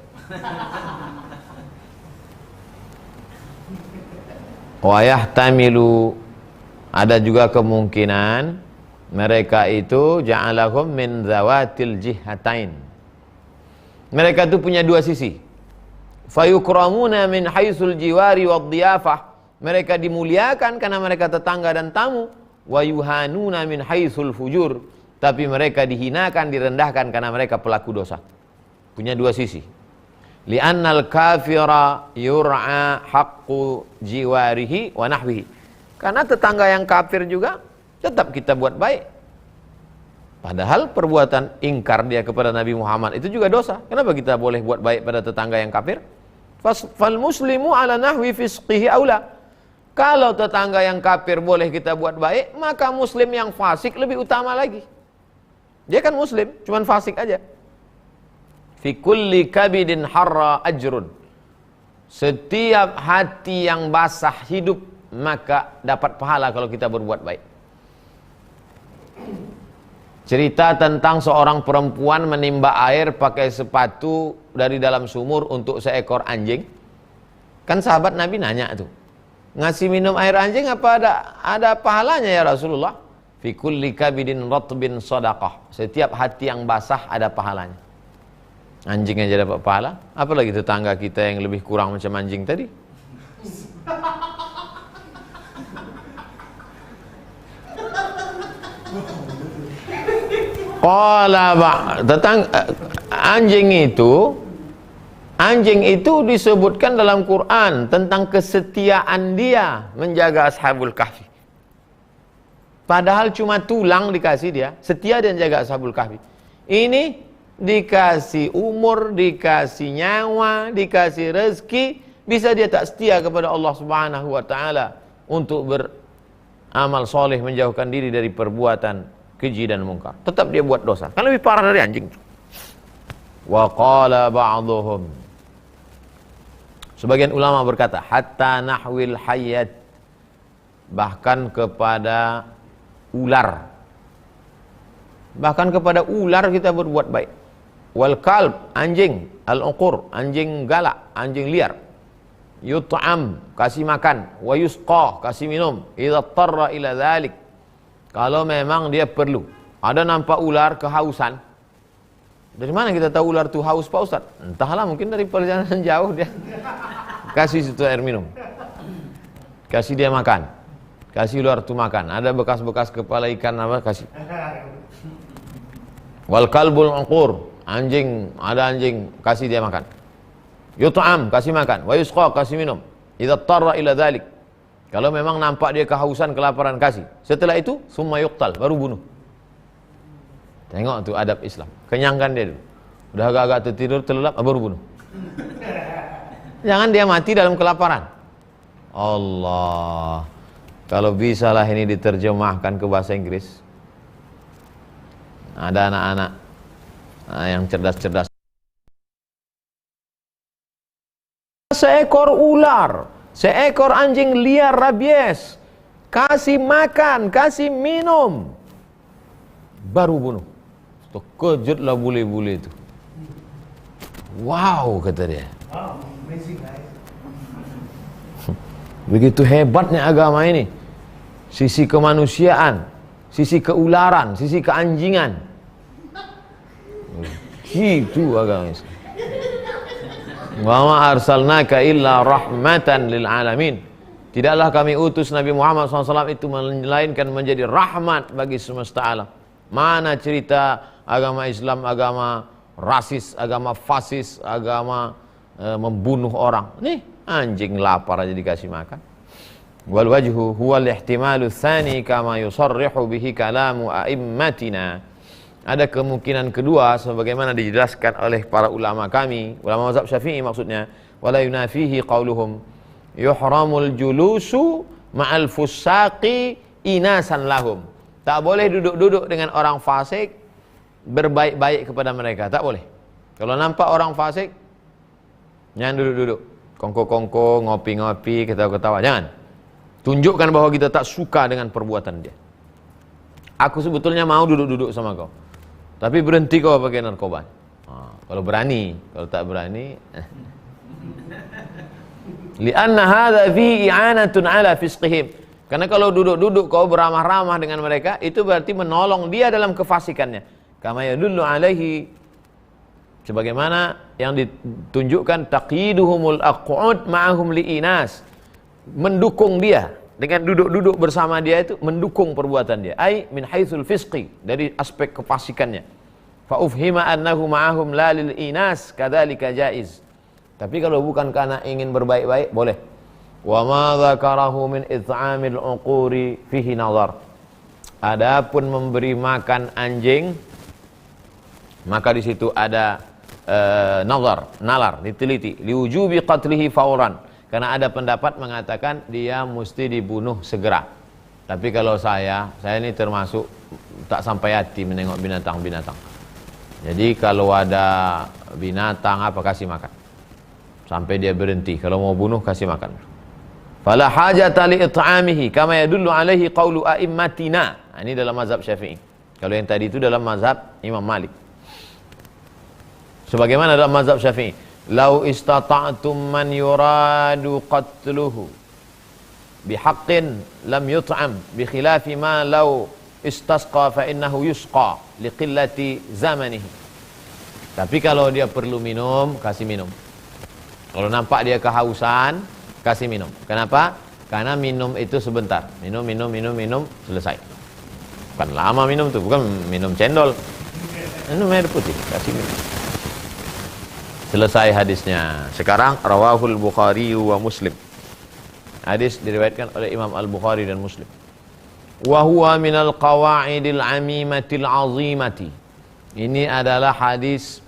S1: Wa yahtamilu, ada juga kemungkinan mereka itu ja'alahum min zawatil jihatain, mereka itu punya dua sisi. Fayukramuna min haitsul jiwari wad dhiyafah, mereka dimuliakan karena mereka tetangga dan tamu. Wa yuhanuna min haitsul fujur, tapi mereka dihinakan, direndahkan karena mereka pelaku dosa. Punya dua sisi. Li'annal kafira yur'a haqqu jiwarihi wa nahwihi, karena tetangga yang kafir juga tetap kita buat baik, padahal perbuatan ingkar dia kepada Nabi Muhammad itu juga dosa. Kenapa kita boleh buat baik pada tetangga yang kafir? Fal muslimu ala nahwi fisqihi aula, kalau tetangga yang kafir boleh kita buat baik, maka muslim yang fasik lebih utama lagi. Dia kan muslim, cuman fasik aja. Fi kulli kabidin harra ajrun, setiap hati yang basah hidup maka dapat pahala kalau kita berbuat baik. Cerita tentang seorang perempuan menimba air pakai sepatu dari dalam sumur untuk seekor anjing. Kan sahabat Nabi nanya tuh, ngasih minum air anjing apa ada pahalanya ya Rasulullah? Fi kulli kabidin ratbin shadaqah, setiap hati yang basah ada pahalanya. Anjing aja dapat pahala, apalagi tetangga kita yang lebih kurang macam anjing tadi. Tentang anjing itu disebutkan dalam Quran tentang kesetiaan dia menjaga Ashabul Kahfi. Padahal cuma tulang dikasih dia, setia dia menjaga Ashabul Kahfi. Ini dikasih umur, dikasih nyawa, dikasih rezeki, bisa dia tak setia kepada Allah Subhanahu wa taala untuk amal soleh, menjauhkan diri dari perbuatan keji dan mungkar, tetap dia buat dosa. Kan lebih parah dari anjing. Wa qala ba'dhum, sebagian ulama berkata, hatta nahwil hayyat, bahkan kepada ular. Bahkan kepada ular kita berbuat baik. Wal kalb, anjing, al-uqur, anjing galak, anjing liar. Yut'am, kasih makan, wa yusqa, kasih minum, idza tarra ila dzalik, kalau memang dia perlu. Ada nampak ular kehausan. Dari mana kita tahu ular itu haus, Pak Ustaz? Entahlah, mungkin dari perjalanan jauh dia. Kasih situ air minum. Kasih dia makan. Kasih ular itu makan. Ada bekas-bekas kepala ikan apa, kasih. Wal kalbul uqur, anjing, ada anjing, kasih dia makan. Yut'am, kasih makan. Wa yusqa, kasih minum. Idza tarra ila dzalik, kalau memang nampak dia kehausan, kelaparan, kasih. Setelah itu summa yuqtal, baru bunuh. Tengok tuh adab Islam. Kenyangkan dia dulu. Udah agak-agak tertidur, terlelap, baru bunuh. Jangan dia mati dalam kelaparan. Allah, kalau bisalah ini diterjemahkan ke bahasa Inggris. Ada anak-anak yang cerdas-cerdas. Seekor ular, seekor anjing liar rabies, kasih makan, kasih minum, baru bunuh. Kejutlah bule-bule itu. Wow, kata dia. Wow, amazing, guys. Begitu hebatnya agama ini. Sisi kemanusiaan, sisi keularan, sisi keanjingan. Gitu agama Islam. Wa ma arsalnaka illa rahmatan lil alamin. Tidaklah kami utus Nabi Muhammad SAW itu melainkan menjadi rahmat bagi semesta alam. Mana cerita agama Islam, agama rasis, agama fasis, agama membunuh orang. Nih, anjing lapar aja dikasih makan. Wal wajhu huwa al-ihtimalu tsani kama yusarrihu bihi kalamu a'immatina. Ada kemungkinan kedua sebagaimana dijelaskan oleh para ulama kami, ulama mazhab Syafi'i maksudnya, wala yunafihi qauluhum yuhramul julusu ma'al fusaqi inasan lahum. Tak boleh duduk-duduk dengan orang fasik, berbaik-baik kepada mereka, tak boleh. Kalau nampak orang fasik, jangan duduk-duduk, kongko-kongko, ngopi-ngopi, ketawa-ketawa, jangan. Tunjukkan bahwa kita tak suka dengan perbuatan dia. Aku sebetulnya mau duduk-duduk sama kau, tapi berhenti kau pakai narkoba. Kalau berani, kalau tak berani, li'anna hadza fi i'anatun ala fisqihim. Karena kalau duduk-duduk kau beramah-ramah dengan mereka, itu berarti menolong dia dalam kefasikannya. Kama yadullu alaihi, sebagaimana yang ditunjukkan taqyiduhumul aq'ud ma'ahum li'inas, mendukung dia dengan duduk-duduk bersama dia, itu mendukung perbuatan dia. Ai min haitsul fisqi, dari aspek kefasikannya. Fa ufhima annahu ma'ahum la lil inas kadzalika jaiz. Tapi kalau bukan karena ingin berbaik-baik, boleh. Wa ma dzakarahu min it'amil uquri fihi nazar. Adapun memberi makan anjing, maka di situ ada nazar, nalar, diteliti. Liwujubi qatlihi fauran. Karena ada pendapat mengatakan dia mesti dibunuh segera. Tapi kalau saya ini termasuk tak sampai hati menengok binatang-binatang. Jadi kalau ada binatang apa, kasih makan sampai dia berhenti. Kalau mau bunuh, kasih makan. Fala hajata li it'amihi kama yadullu alaihi qaulu a'immatina. Ini dalam mazhab Syafi'i. Kalau yang tadi itu dalam mazhab Imam Malik. Sebagaimana dalam mazhab Syafi'i, lau istata'tum man yuradu qatluhu bihaqqin lam yut'am bi khilafi ma lau istasqa fa innahu yusqa liqillati zamanihi. Tapi kalau dia perlu minum, kasih minum. Kalau nampak dia kehausan, kasih minum. Kenapa? Karena minum itu sebentar. Minum, selesai. Bukan lama minum tuh, bukan minum cendol. Minum air putih, kasih minum. Selesai hadisnya. Sekarang rawahul Bukhari wa Muslim. Hadis diriwayatkan oleh Imam Al-Bukhari dan Muslim. Wa huwa minal qawa'idil amimatil azimati. Ini adalah hadis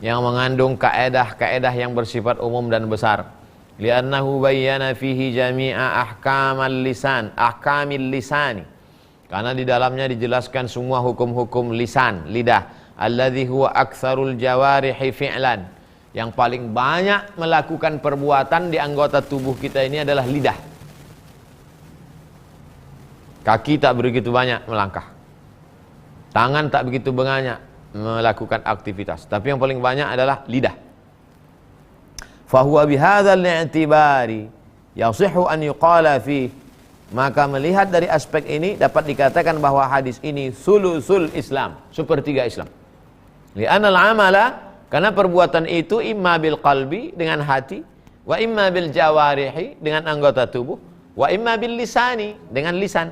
S1: yang mengandung kaedah-kaedah yang bersifat umum dan besar. li'annahu bayyana fihi jami'a ahkamil lisani, karena di dalamnya dijelaskan semua hukum-hukum lisan, lidah, alladzi huwa aktsarul jawarihi fi'lan, yang paling banyak melakukan perbuatan di anggota tubuh kita ini adalah lidah. Kaki tak begitu banyak melangkah, tangan tak begitu banyak melakukan aktivitas, tapi yang paling banyak adalah lidah. Fahuwa bihadzal i'tibari yasihhu an yuqala fi, maka melihat dari aspek ini dapat dikatakan bahwa hadis ini sulusul Islam, sepertiga Islam. Li'anal amala, karena perbuatan itu imma bil qalbi, dengan hati, wa imma bil jawarihi, dengan anggota tubuh, wa imma bil lisani, dengan lisan.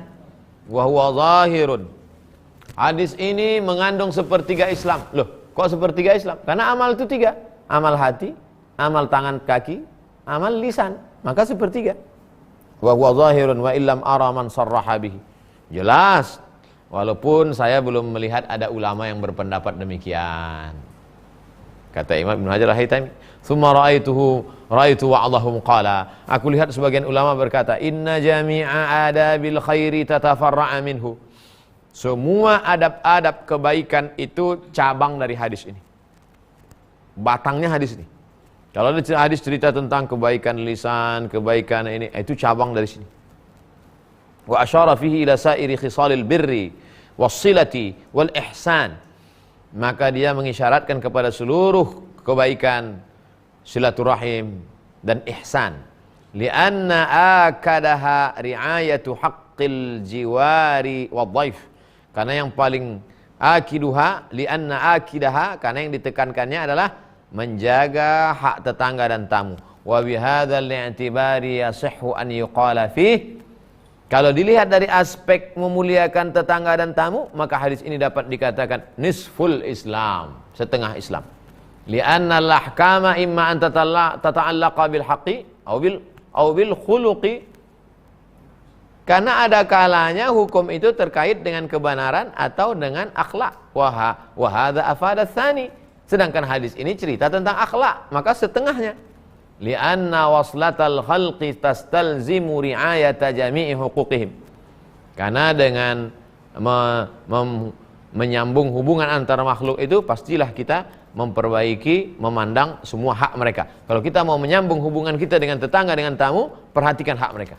S1: Wa huwa zahirun. Hadis ini mengandung sepertiga Islam. Loh, kok sepertiga Islam? Karena amal itu tiga. Amal hati, amal tangan kaki, amal lisan. Maka sepertiga. Wa huwa zahirun wa illam ara man sarraha bihi. Jelas. Walaupun saya belum melihat ada ulama yang berpendapat demikian. Kata Imam Ibnu Hajar al-Haytami, "Tsumma ra'aitu wa'dahum qala." Aku lihat sebagian ulama berkata, "Inna jami'a adabil khairi tatafarra'a minhu." Semua adab-adab kebaikan itu cabang dari hadis ini. Batangnya hadis ini. Kalau ada hadis cerita tentang kebaikan lisan, kebaikan ini, itu cabang dari sini. Wa asyara fihi ila sa'iri khisalil birri wassilati wal ihsan. Maka dia mengisyaratkan kepada seluruh kebaikan, silaturahim dan ihsan. Lianna akadaha riayatu haqqil jiwari wadhaif. Karena yang paling akiduha, lianna akidaha, karena yang ditekankannya adalah menjaga hak tetangga dan tamu. Wa bihadzal i'tibari yasihhu an yuqala fih. Kalau dilihat dari aspek memuliakan tetangga dan tamu, maka hadis ini dapat dikatakan nisful Islam, setengah Islam. Li'anna al-ahkama imma an tata'allaqa bil haqqi aw bil khuluqi. Karena ada kalanya hukum itu terkait dengan kebenaran atau dengan akhlak. Wa hadza afada tsani. Sedangkan hadis ini cerita tentang akhlak, maka setengahnya. Lianna waslatal khalqi tastalzimu riayata jami'i huquqihim. Karena dengan menyambung hubungan antara makhluk itu pastilah kita memperbaiki, memandang semua hak mereka. Kalau kita mau menyambung hubungan kita dengan tetangga, dengan tamu, perhatikan hak mereka.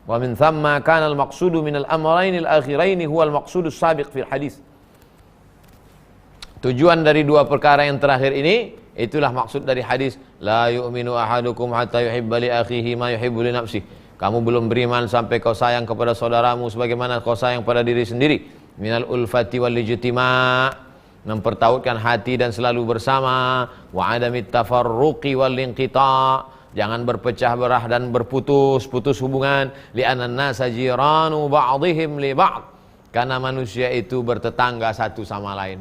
S1: Wa min thamma kana al-maqsudu min al-amrayn al-akhirain huwa al-maqsudu as-sabiq fil hadis. Tujuan dari dua perkara yang terakhir ini, itulah maksud dari hadis, la yu'minu ahadukum hatta yuhibba li akhihi ma yuhibbu li nafsihi. Kamu belum beriman sampai kau sayang kepada saudaramu sebagaimana kau sayang pada diri sendiri. Minal ulfati wal ijtima', mempertautkan hati dan selalu bersama. Wa adamit tafarruqi wal inqita', jangan berpecah belah dan berputus hubungan. Li'anna an-nasa jiranu ba'dihim li ba'd, karena manusia itu bertetangga satu sama lain.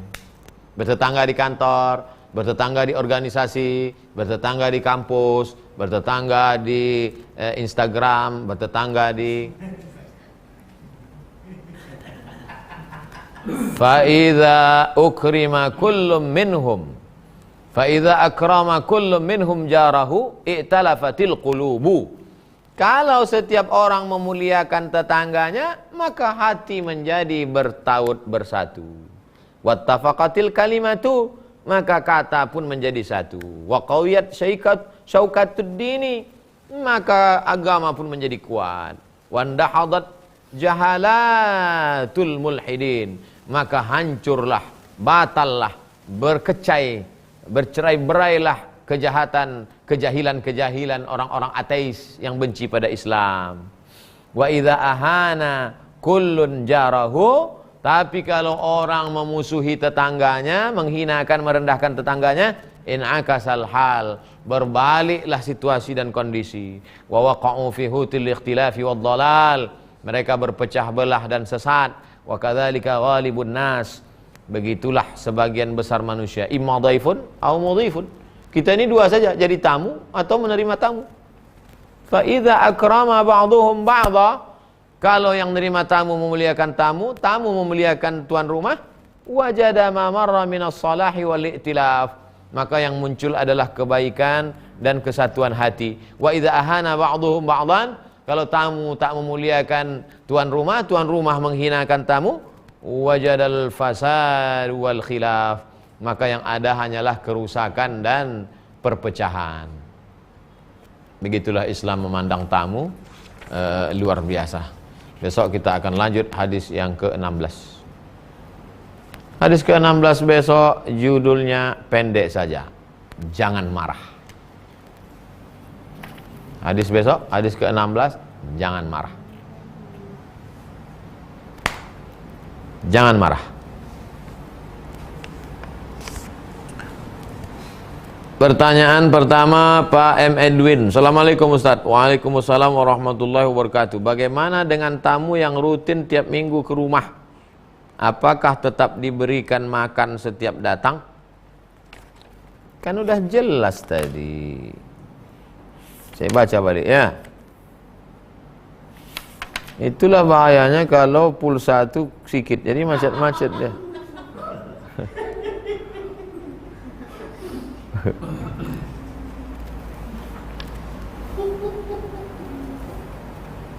S1: Bertetangga di kantor, bertetangga di organisasi, bertetangga di kampus, bertetangga di Instagram, bertetangga di fa'idha ukrima kullum minhum fa'idha akrama kullum minhum jarahu i'talafatil qulubu. Kalau setiap orang memuliakan tetangganya, maka hati menjadi bertaut bersatu. Wattafaqatil kalimatu, maka kata pun menjadi satu. Wa qawiyat syaukatud dini, maka agama pun menjadi kuat. Wandahadat jahalatul mulhidin, maka hancurlah, batallah, bercerai-berailah kejahilan orang-orang ateis yang benci pada Islam. Wa idza ahana kullun jarahu, tapi kalau orang memusuhi tetangganya, menghinakan, merendahkan tetangganya, in'akasal hal, berbaliklah situasi dan kondisi. Wa waqa'u fi hutil ikhtilafi wad dhalal, mereka berpecah belah dan sesat. Wa kadzalika ghalibun nas, begitulah sebagian besar manusia. Imma dhaifun aw mudhifun, kita ini dua saja, jadi tamu atau menerima tamu. Fa idza akrama ba'dhum ba'dha, kalau yang nerima tamu memuliakan tamu, tamu memuliakan tuan rumah, wajada ma marra minas salahi wal i'tilaf, maka yang muncul adalah kebaikan dan kesatuan hati. Wa idza ahana ba'dhum ba'dhan, kalau tamu tak memuliakan tuan rumah menghinakan tamu, wajadal fasad wal khilaf, maka yang ada hanyalah kerusakan dan perpecahan. Begitulah Islam memandang tamu, luar biasa. Besok kita akan lanjut hadis yang ke-16. Hadis ke-16 besok judulnya pendek saja, jangan marah. Hadis besok, hadis ke-16, jangan marah. Jangan marah. Pertanyaan pertama Pak M. Edwin. Assalamualaikum Ustaz. Waalaikumsalam warahmatullahi wabarakatuh. Bagaimana dengan tamu yang rutin tiap minggu ke rumah? Apakah tetap diberikan makan setiap datang? Kan udah jelas tadi. Saya baca balik ya. Itulah bahayanya kalau pulsa itu sikit, jadi macet-macet dia.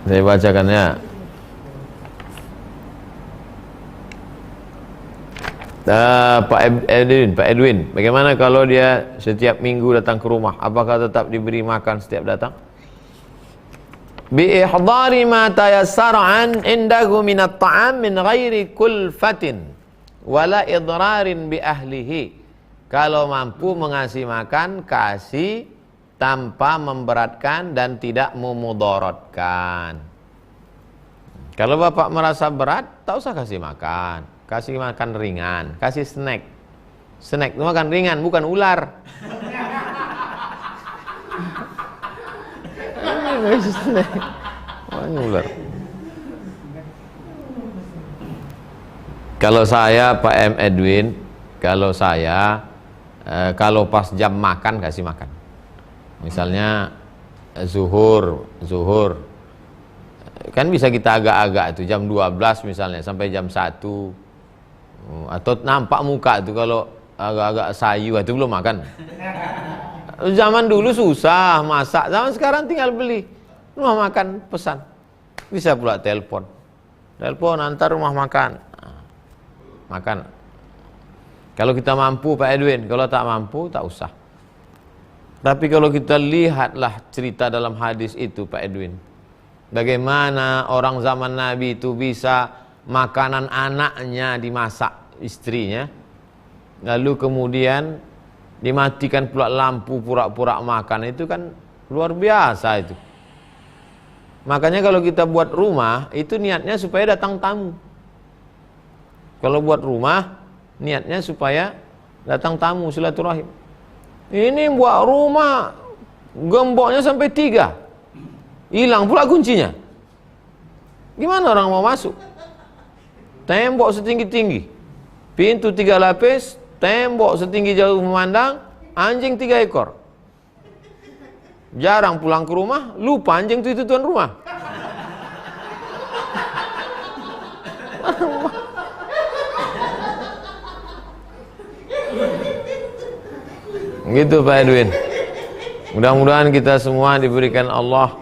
S1: Saya bacakan ya. Pak Edwin, bagaimana kalau dia setiap minggu datang ke rumah? Apakah tetap diberi makan setiap datang? Bi ihdari ma tayassara an indahu min at-ta'am min ghairi kulfatin wala idrarin bi ahlihi. Kalau mampu mengasih makan, kasih tanpa memberatkan dan tidak memudaratkan. Kalau bapak merasa berat, tak usah kasih makan. Kasih makan ringan, kasih snack. Snack itu makan ringan, bukan ular. Kasih snack. Ular. Kalau saya Pak M. Edwin, kalau saya kalau pas jam makan kasih makan. Misalnya zuhur kan bisa kita agak-agak itu jam 12 misalnya sampai jam 1, atau nampak muka itu kalau agak-agak sayu itu belum makan. Zaman dulu susah masak, zaman sekarang tinggal beli, rumah makan pesan, bisa pula telepon antar rumah makan, makan. Kalau kita mampu Pak Edwin, kalau tak mampu tak usah. Tapi kalau kita lihatlah cerita dalam hadis itu Pak Edwin, bagaimana orang zaman Nabi itu bisa makanan anaknya dimasak istrinya, lalu kemudian dimatikan pula lampu pura-pura makan, itu kan luar biasa itu. Makanya kalau kita buat rumah itu niatnya supaya datang tamu. Kalau buat rumah niatnya supaya datang tamu, silaturahim. Ini buat rumah gemboknya sampai 3, hilang pula kuncinya. Gimana orang mau masuk? Tembok setinggi-tinggi, pintu 3 lapis, tembok setinggi jauh memandang, anjing 3 ekor. Jarang pulang ke rumah, lupa anjing itu tuan rumah. Gitu Pak Edwin. Mudah-mudahan kita semua diberikan Allah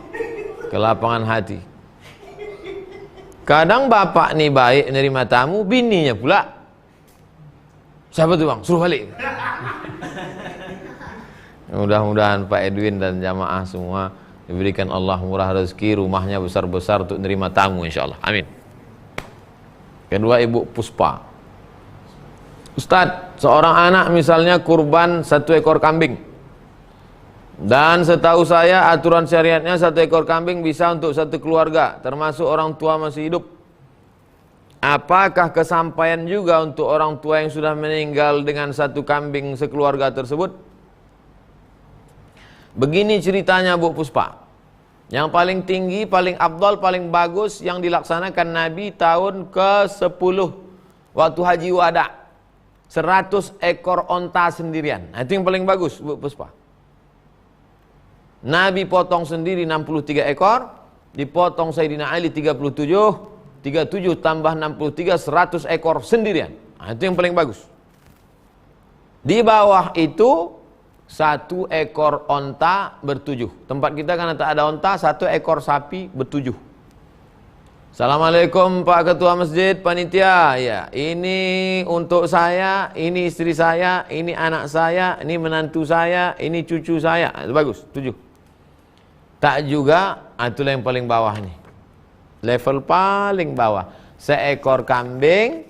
S1: kelapangan hati. Kadang bapak nih baik nerima tamu, bininya pula, siapa tuh bang? Suruh balik. Mudah-mudahan Pak Edwin dan jamaah semua diberikan Allah murah rezeki, rumahnya besar-besar untuk nerima tamu insyaallah. Amin. Kedua Ibu Puspa. Ustadz, seorang anak misalnya kurban 1 ekor kambing, dan setahu saya aturan syariatnya 1 ekor kambing bisa untuk 1 keluarga, termasuk orang tua masih hidup. Apakah kesampaian juga untuk orang tua yang sudah meninggal dengan 1 kambing sekeluarga tersebut? Begini ceritanya Bu Puspa. Yang paling tinggi, paling afdal, paling bagus yang dilaksanakan Nabi tahun ke-10 waktu Haji Wada, 100 ekor onta sendirian. Nah, itu yang paling bagus Bu Puspa. Nabi potong sendiri 63 ekor, dipotong Sayyidina Ali 37 tambah 63, 100 ekor sendirian. Nah, itu yang paling bagus. Di bawah itu 1 ekor onta bertujuh. Tempat kita karena tak ada onta, 1 ekor sapi bertujuh. Assalamualaikum Pak Ketua Masjid, panitia. Ya, ini untuk saya, ini istri saya, ini anak saya, ini menantu saya, ini cucu saya. Bagus, 7. Tak juga, itulah yang paling bawah nih. Level paling bawah. Seekor kambing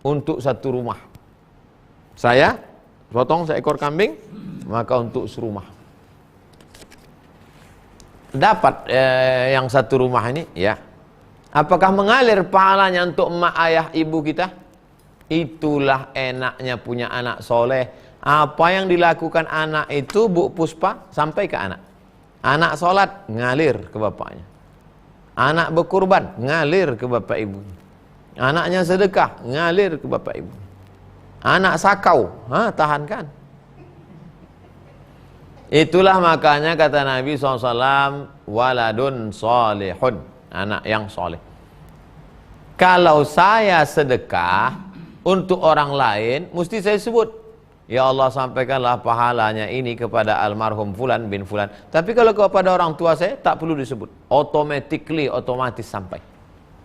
S1: untuk 1 rumah. Saya potong seekor kambing, maka untuk serumah. Dapat yang 1 rumah ini, ya. Apakah mengalir pahalanya untuk emak ayah ibu kita? Itulah enaknya punya anak soleh. Apa yang dilakukan anak itu, Bu Puspa, sampai ke anak. Anak sholat, ngalir ke bapaknya. Anak berkurban, ngalir ke bapak ibu. Anaknya sedekah, ngalir ke bapak ibu. Anak sakau, tahankan. Itulah makanya kata Nabi SAW, waladun solehun. Anak yang soleh. Kalau saya sedekah untuk orang lain, mesti saya sebut, ya Allah, sampaikanlah pahalanya ini kepada almarhum Fulan bin Fulan. Tapi kalau kepada orang tua saya, tak perlu disebut. Otomatis sampai.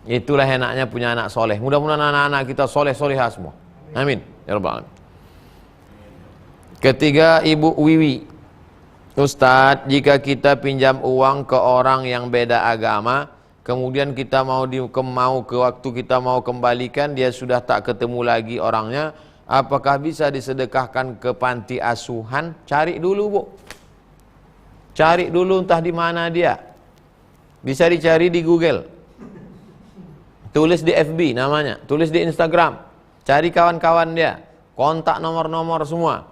S1: Itulah enaknya punya anak soleh. Mudah-mudahan anak-anak kita soleh-solehah semua. Amin. Ya Rabbal Alamin. Ketiga, Ibu Wiwi. Ustadz, jika kita pinjam uang ke orang yang beda agama, kemudian kita mau ke waktu kita mau kembalikan, dia sudah tak ketemu lagi orangnya, apakah bisa disedekahkan ke panti asuhan? Cari dulu, Bu. Cari dulu entah di mana dia. Bisa dicari di Google. Tulis di FB namanya, tulis di Instagram. Cari kawan-kawan dia, kontak nomor-nomor semua.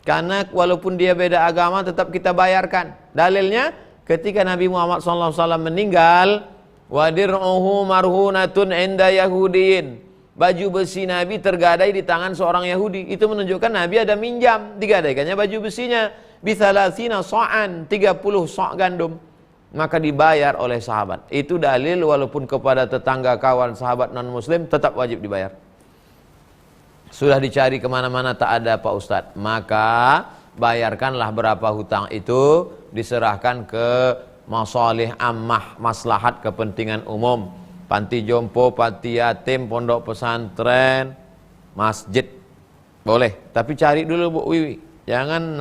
S1: Karena walaupun dia beda agama tetap kita bayarkan. Dalilnya ketika Nabi Muhammad SAW meninggal, wadir'uhu marhunatun inda yahudiin. Baju besi Nabi tergadai di tangan seorang Yahudi. Itu menunjukkan Nabi ada minjam, digadaikannya baju besinya. Bisalasina so'an, 30 sok gandum. Maka dibayar oleh sahabat. Itu dalil walaupun kepada tetangga, kawan, sahabat non-muslim tetap wajib dibayar. Sudah dicari kemana-mana tak ada Pak Ustadz, maka bayarkanlah berapa hutang itu, diserahkan ke masalih ammah, maslahat kepentingan umum, panti jompo, panti yatim, pondok pesantren, masjid, boleh. Tapi cari dulu Bu Wiwi, jangan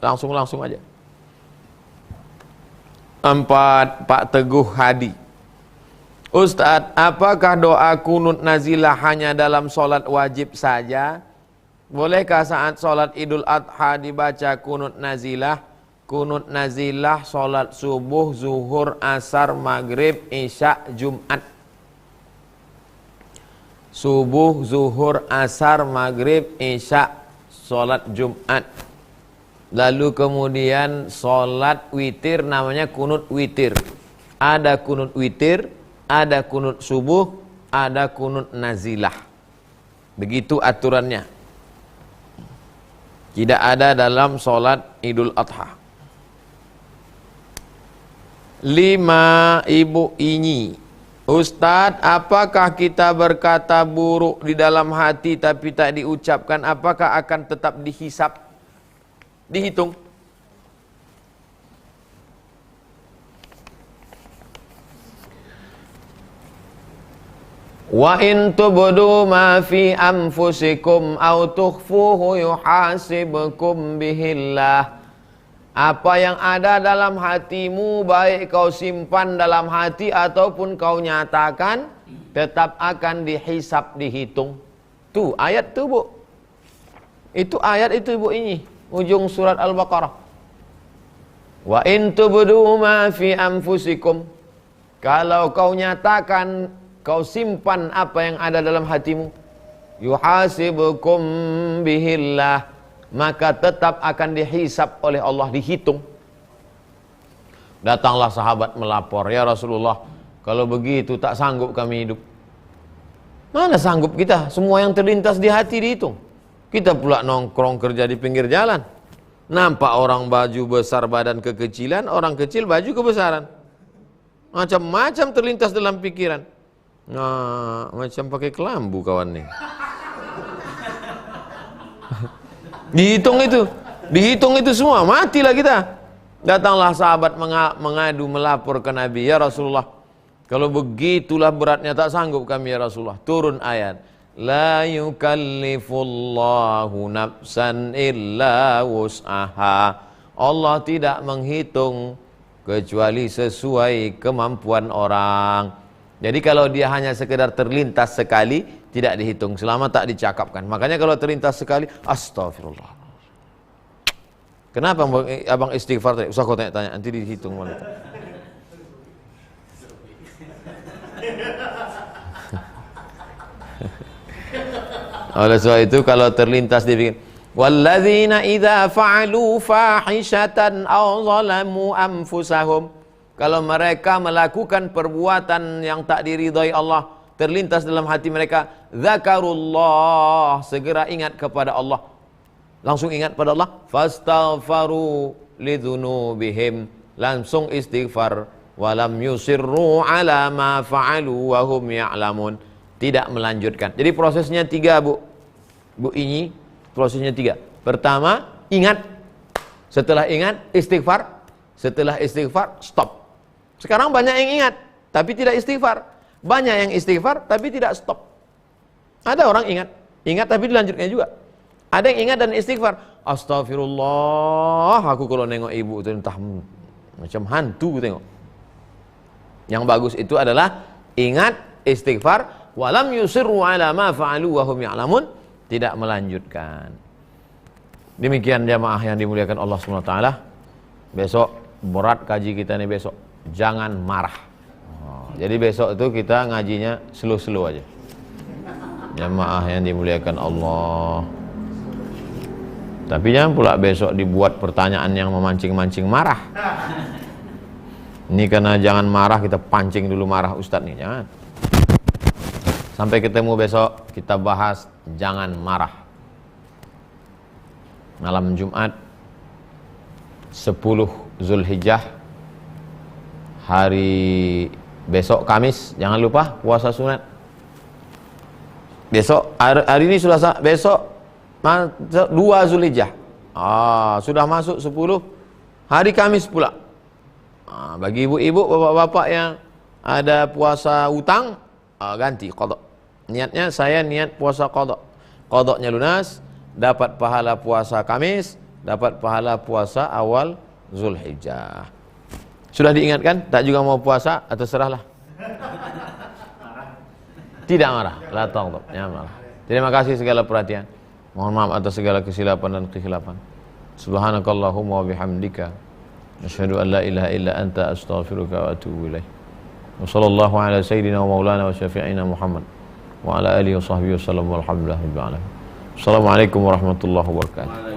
S1: langsung aja. 4, Pak Teguh Hadi. Ustadz, apakah doa kunut nazilah hanya dalam sholat wajib saja? Bolehkah saat sholat Idul Adha dibaca kunut nazilah? Kunut nazilah sholat subuh, zuhur, asar, maghrib, isya, Jumat. Subuh, zuhur, asar, maghrib, isya, sholat Jumat. Lalu kemudian sholat witir namanya kunut witir. Ada kunut witir, ada kunut subuh, ada kunut nazilah. Begitu aturannya. Tidak ada dalam sholat Idul Adha. 5, Ibu Inyi. Ustadz, apakah kita berkata buruk di dalam hati tapi tak diucapkan, apakah akan tetap dihisap, dihitung? Wa in tubdu ma fi anfusikum aw tukhfuhu yuhasibkum bihillah. Apa yang ada dalam hatimu, baik kau simpan dalam hati ataupun kau nyatakan, tetap akan dihisap, dihitung. Tuh ayat tuh, Bu. Itu ayat itu, Ibu, ini ujung surat Al-Baqarah. Wa in tubdu ma fi anfusikum. Kalau kau nyatakan, kau simpan apa yang ada dalam hatimu, yuhasibukum bihillah, maka tetap akan dihisap oleh Allah, dihitung. Datanglah sahabat melapor, ya Rasulullah, kalau begitu tak sanggup kami hidup. Mana sanggup kita, semua yang terlintas di hati dihitung. Kita pula nongkrong kerja di pinggir jalan, nampak orang baju besar badan kekecilan, orang kecil baju kebesaran, macam-macam terlintas dalam pikiran. Nah, macam pakai kelambu kawan nih. Dihitung itu. Dihitung itu semua, matilah kita. Datanglah sahabat mengadu, melapor ke Nabi, ya Rasulullah, kalau begitulah beratnya tak sanggup kami ya Rasulullah. Turun ayat, la yukallifullahu nafsan illa wus'aha. Allah tidak menghitung kecuali sesuai kemampuan orang. Jadi kalau dia hanya sekedar terlintas sekali, tidak dihitung selama tak dicakapkan. Makanya kalau terlintas sekali, astagfirullah. Kenapa abang istighfar tadi? Usah kau tanya-tanya, nanti dihitung malah. Oleh sebab itu kalau terlintas dibikin, walladzina idza fa'alu fahishatan aw zalamu anfusahum. Kalau mereka melakukan perbuatan yang tak diridhai Allah, terlintas dalam hati mereka, zakarullah, segera ingat kepada Allah. Langsung ingat pada Allah, fastaghfaru lidzunubihim, langsung istighfar, walam yusirru ala ma fa'alu wa hum ya'lamun, tidak melanjutkan. Jadi prosesnya 3, Bu Inyi, prosesnya 3. Pertama, ingat. Setelah ingat, istighfar. Setelah istighfar, stop. Sekarang banyak yang ingat tapi tidak istighfar. Banyak yang istighfar tapi tidak stop. Ada orang ingat tapi dilanjutkan juga. Ada yang ingat dan istighfar. Astagfirullah, aku kalau nengok ibu itu entah macam hantu tengok. Yang bagus itu adalah ingat, istighfar, walam yusirru ala ma fa'alu wa hum ya'lamun, tidak melanjutkan. Demikian jamaah yang dimuliakan Allah SWT. Besok berat kaji kita nih besok. Jangan marah. Jadi besok itu kita ngajinya slow-slow aja. Jamaah yang dimuliakan Allah. Tapi jangan pula besok dibuat pertanyaan yang memancing-mancing marah. Ini karena jangan marah, kita pancing dulu marah Ustadz nih, jangan. Sampai ketemu besok, kita bahas jangan marah. Malam Jumat 10 Zulhijjah, hari besok Kamis, jangan lupa puasa sunat. Besok hari ini Selasa, besok 2 Zulhijjah. Sudah masuk 10 hari Kamis pula. Bagi ibu-ibu, bapak-bapak yang ada puasa utang, ganti qada. Niatnya saya niat puasa qada. Qadanya lunas, dapat pahala puasa Kamis, dapat pahala puasa awal Zulhijjah. Sudah diingatkan? Tak juga mau puasa atau serahlah? Tidak marah. La taghdab, jangan marah. Terima kasih segala perhatian. Mohon maaf atas segala kesilapan dan kekhilafan. Subhanakallahumma wa bihamdika, asyhadu an la ilaha illa anta, astaghfiruka wa atubu ilaih. Wa sallallahu ala sayyidina wa maulana wa syafi'ina Muhammad wa ala alihi wa sahbihi wa sallam, walhamdulillahi rabbil alamin. Assalamualaikum warahmatullahi wabarakatuh.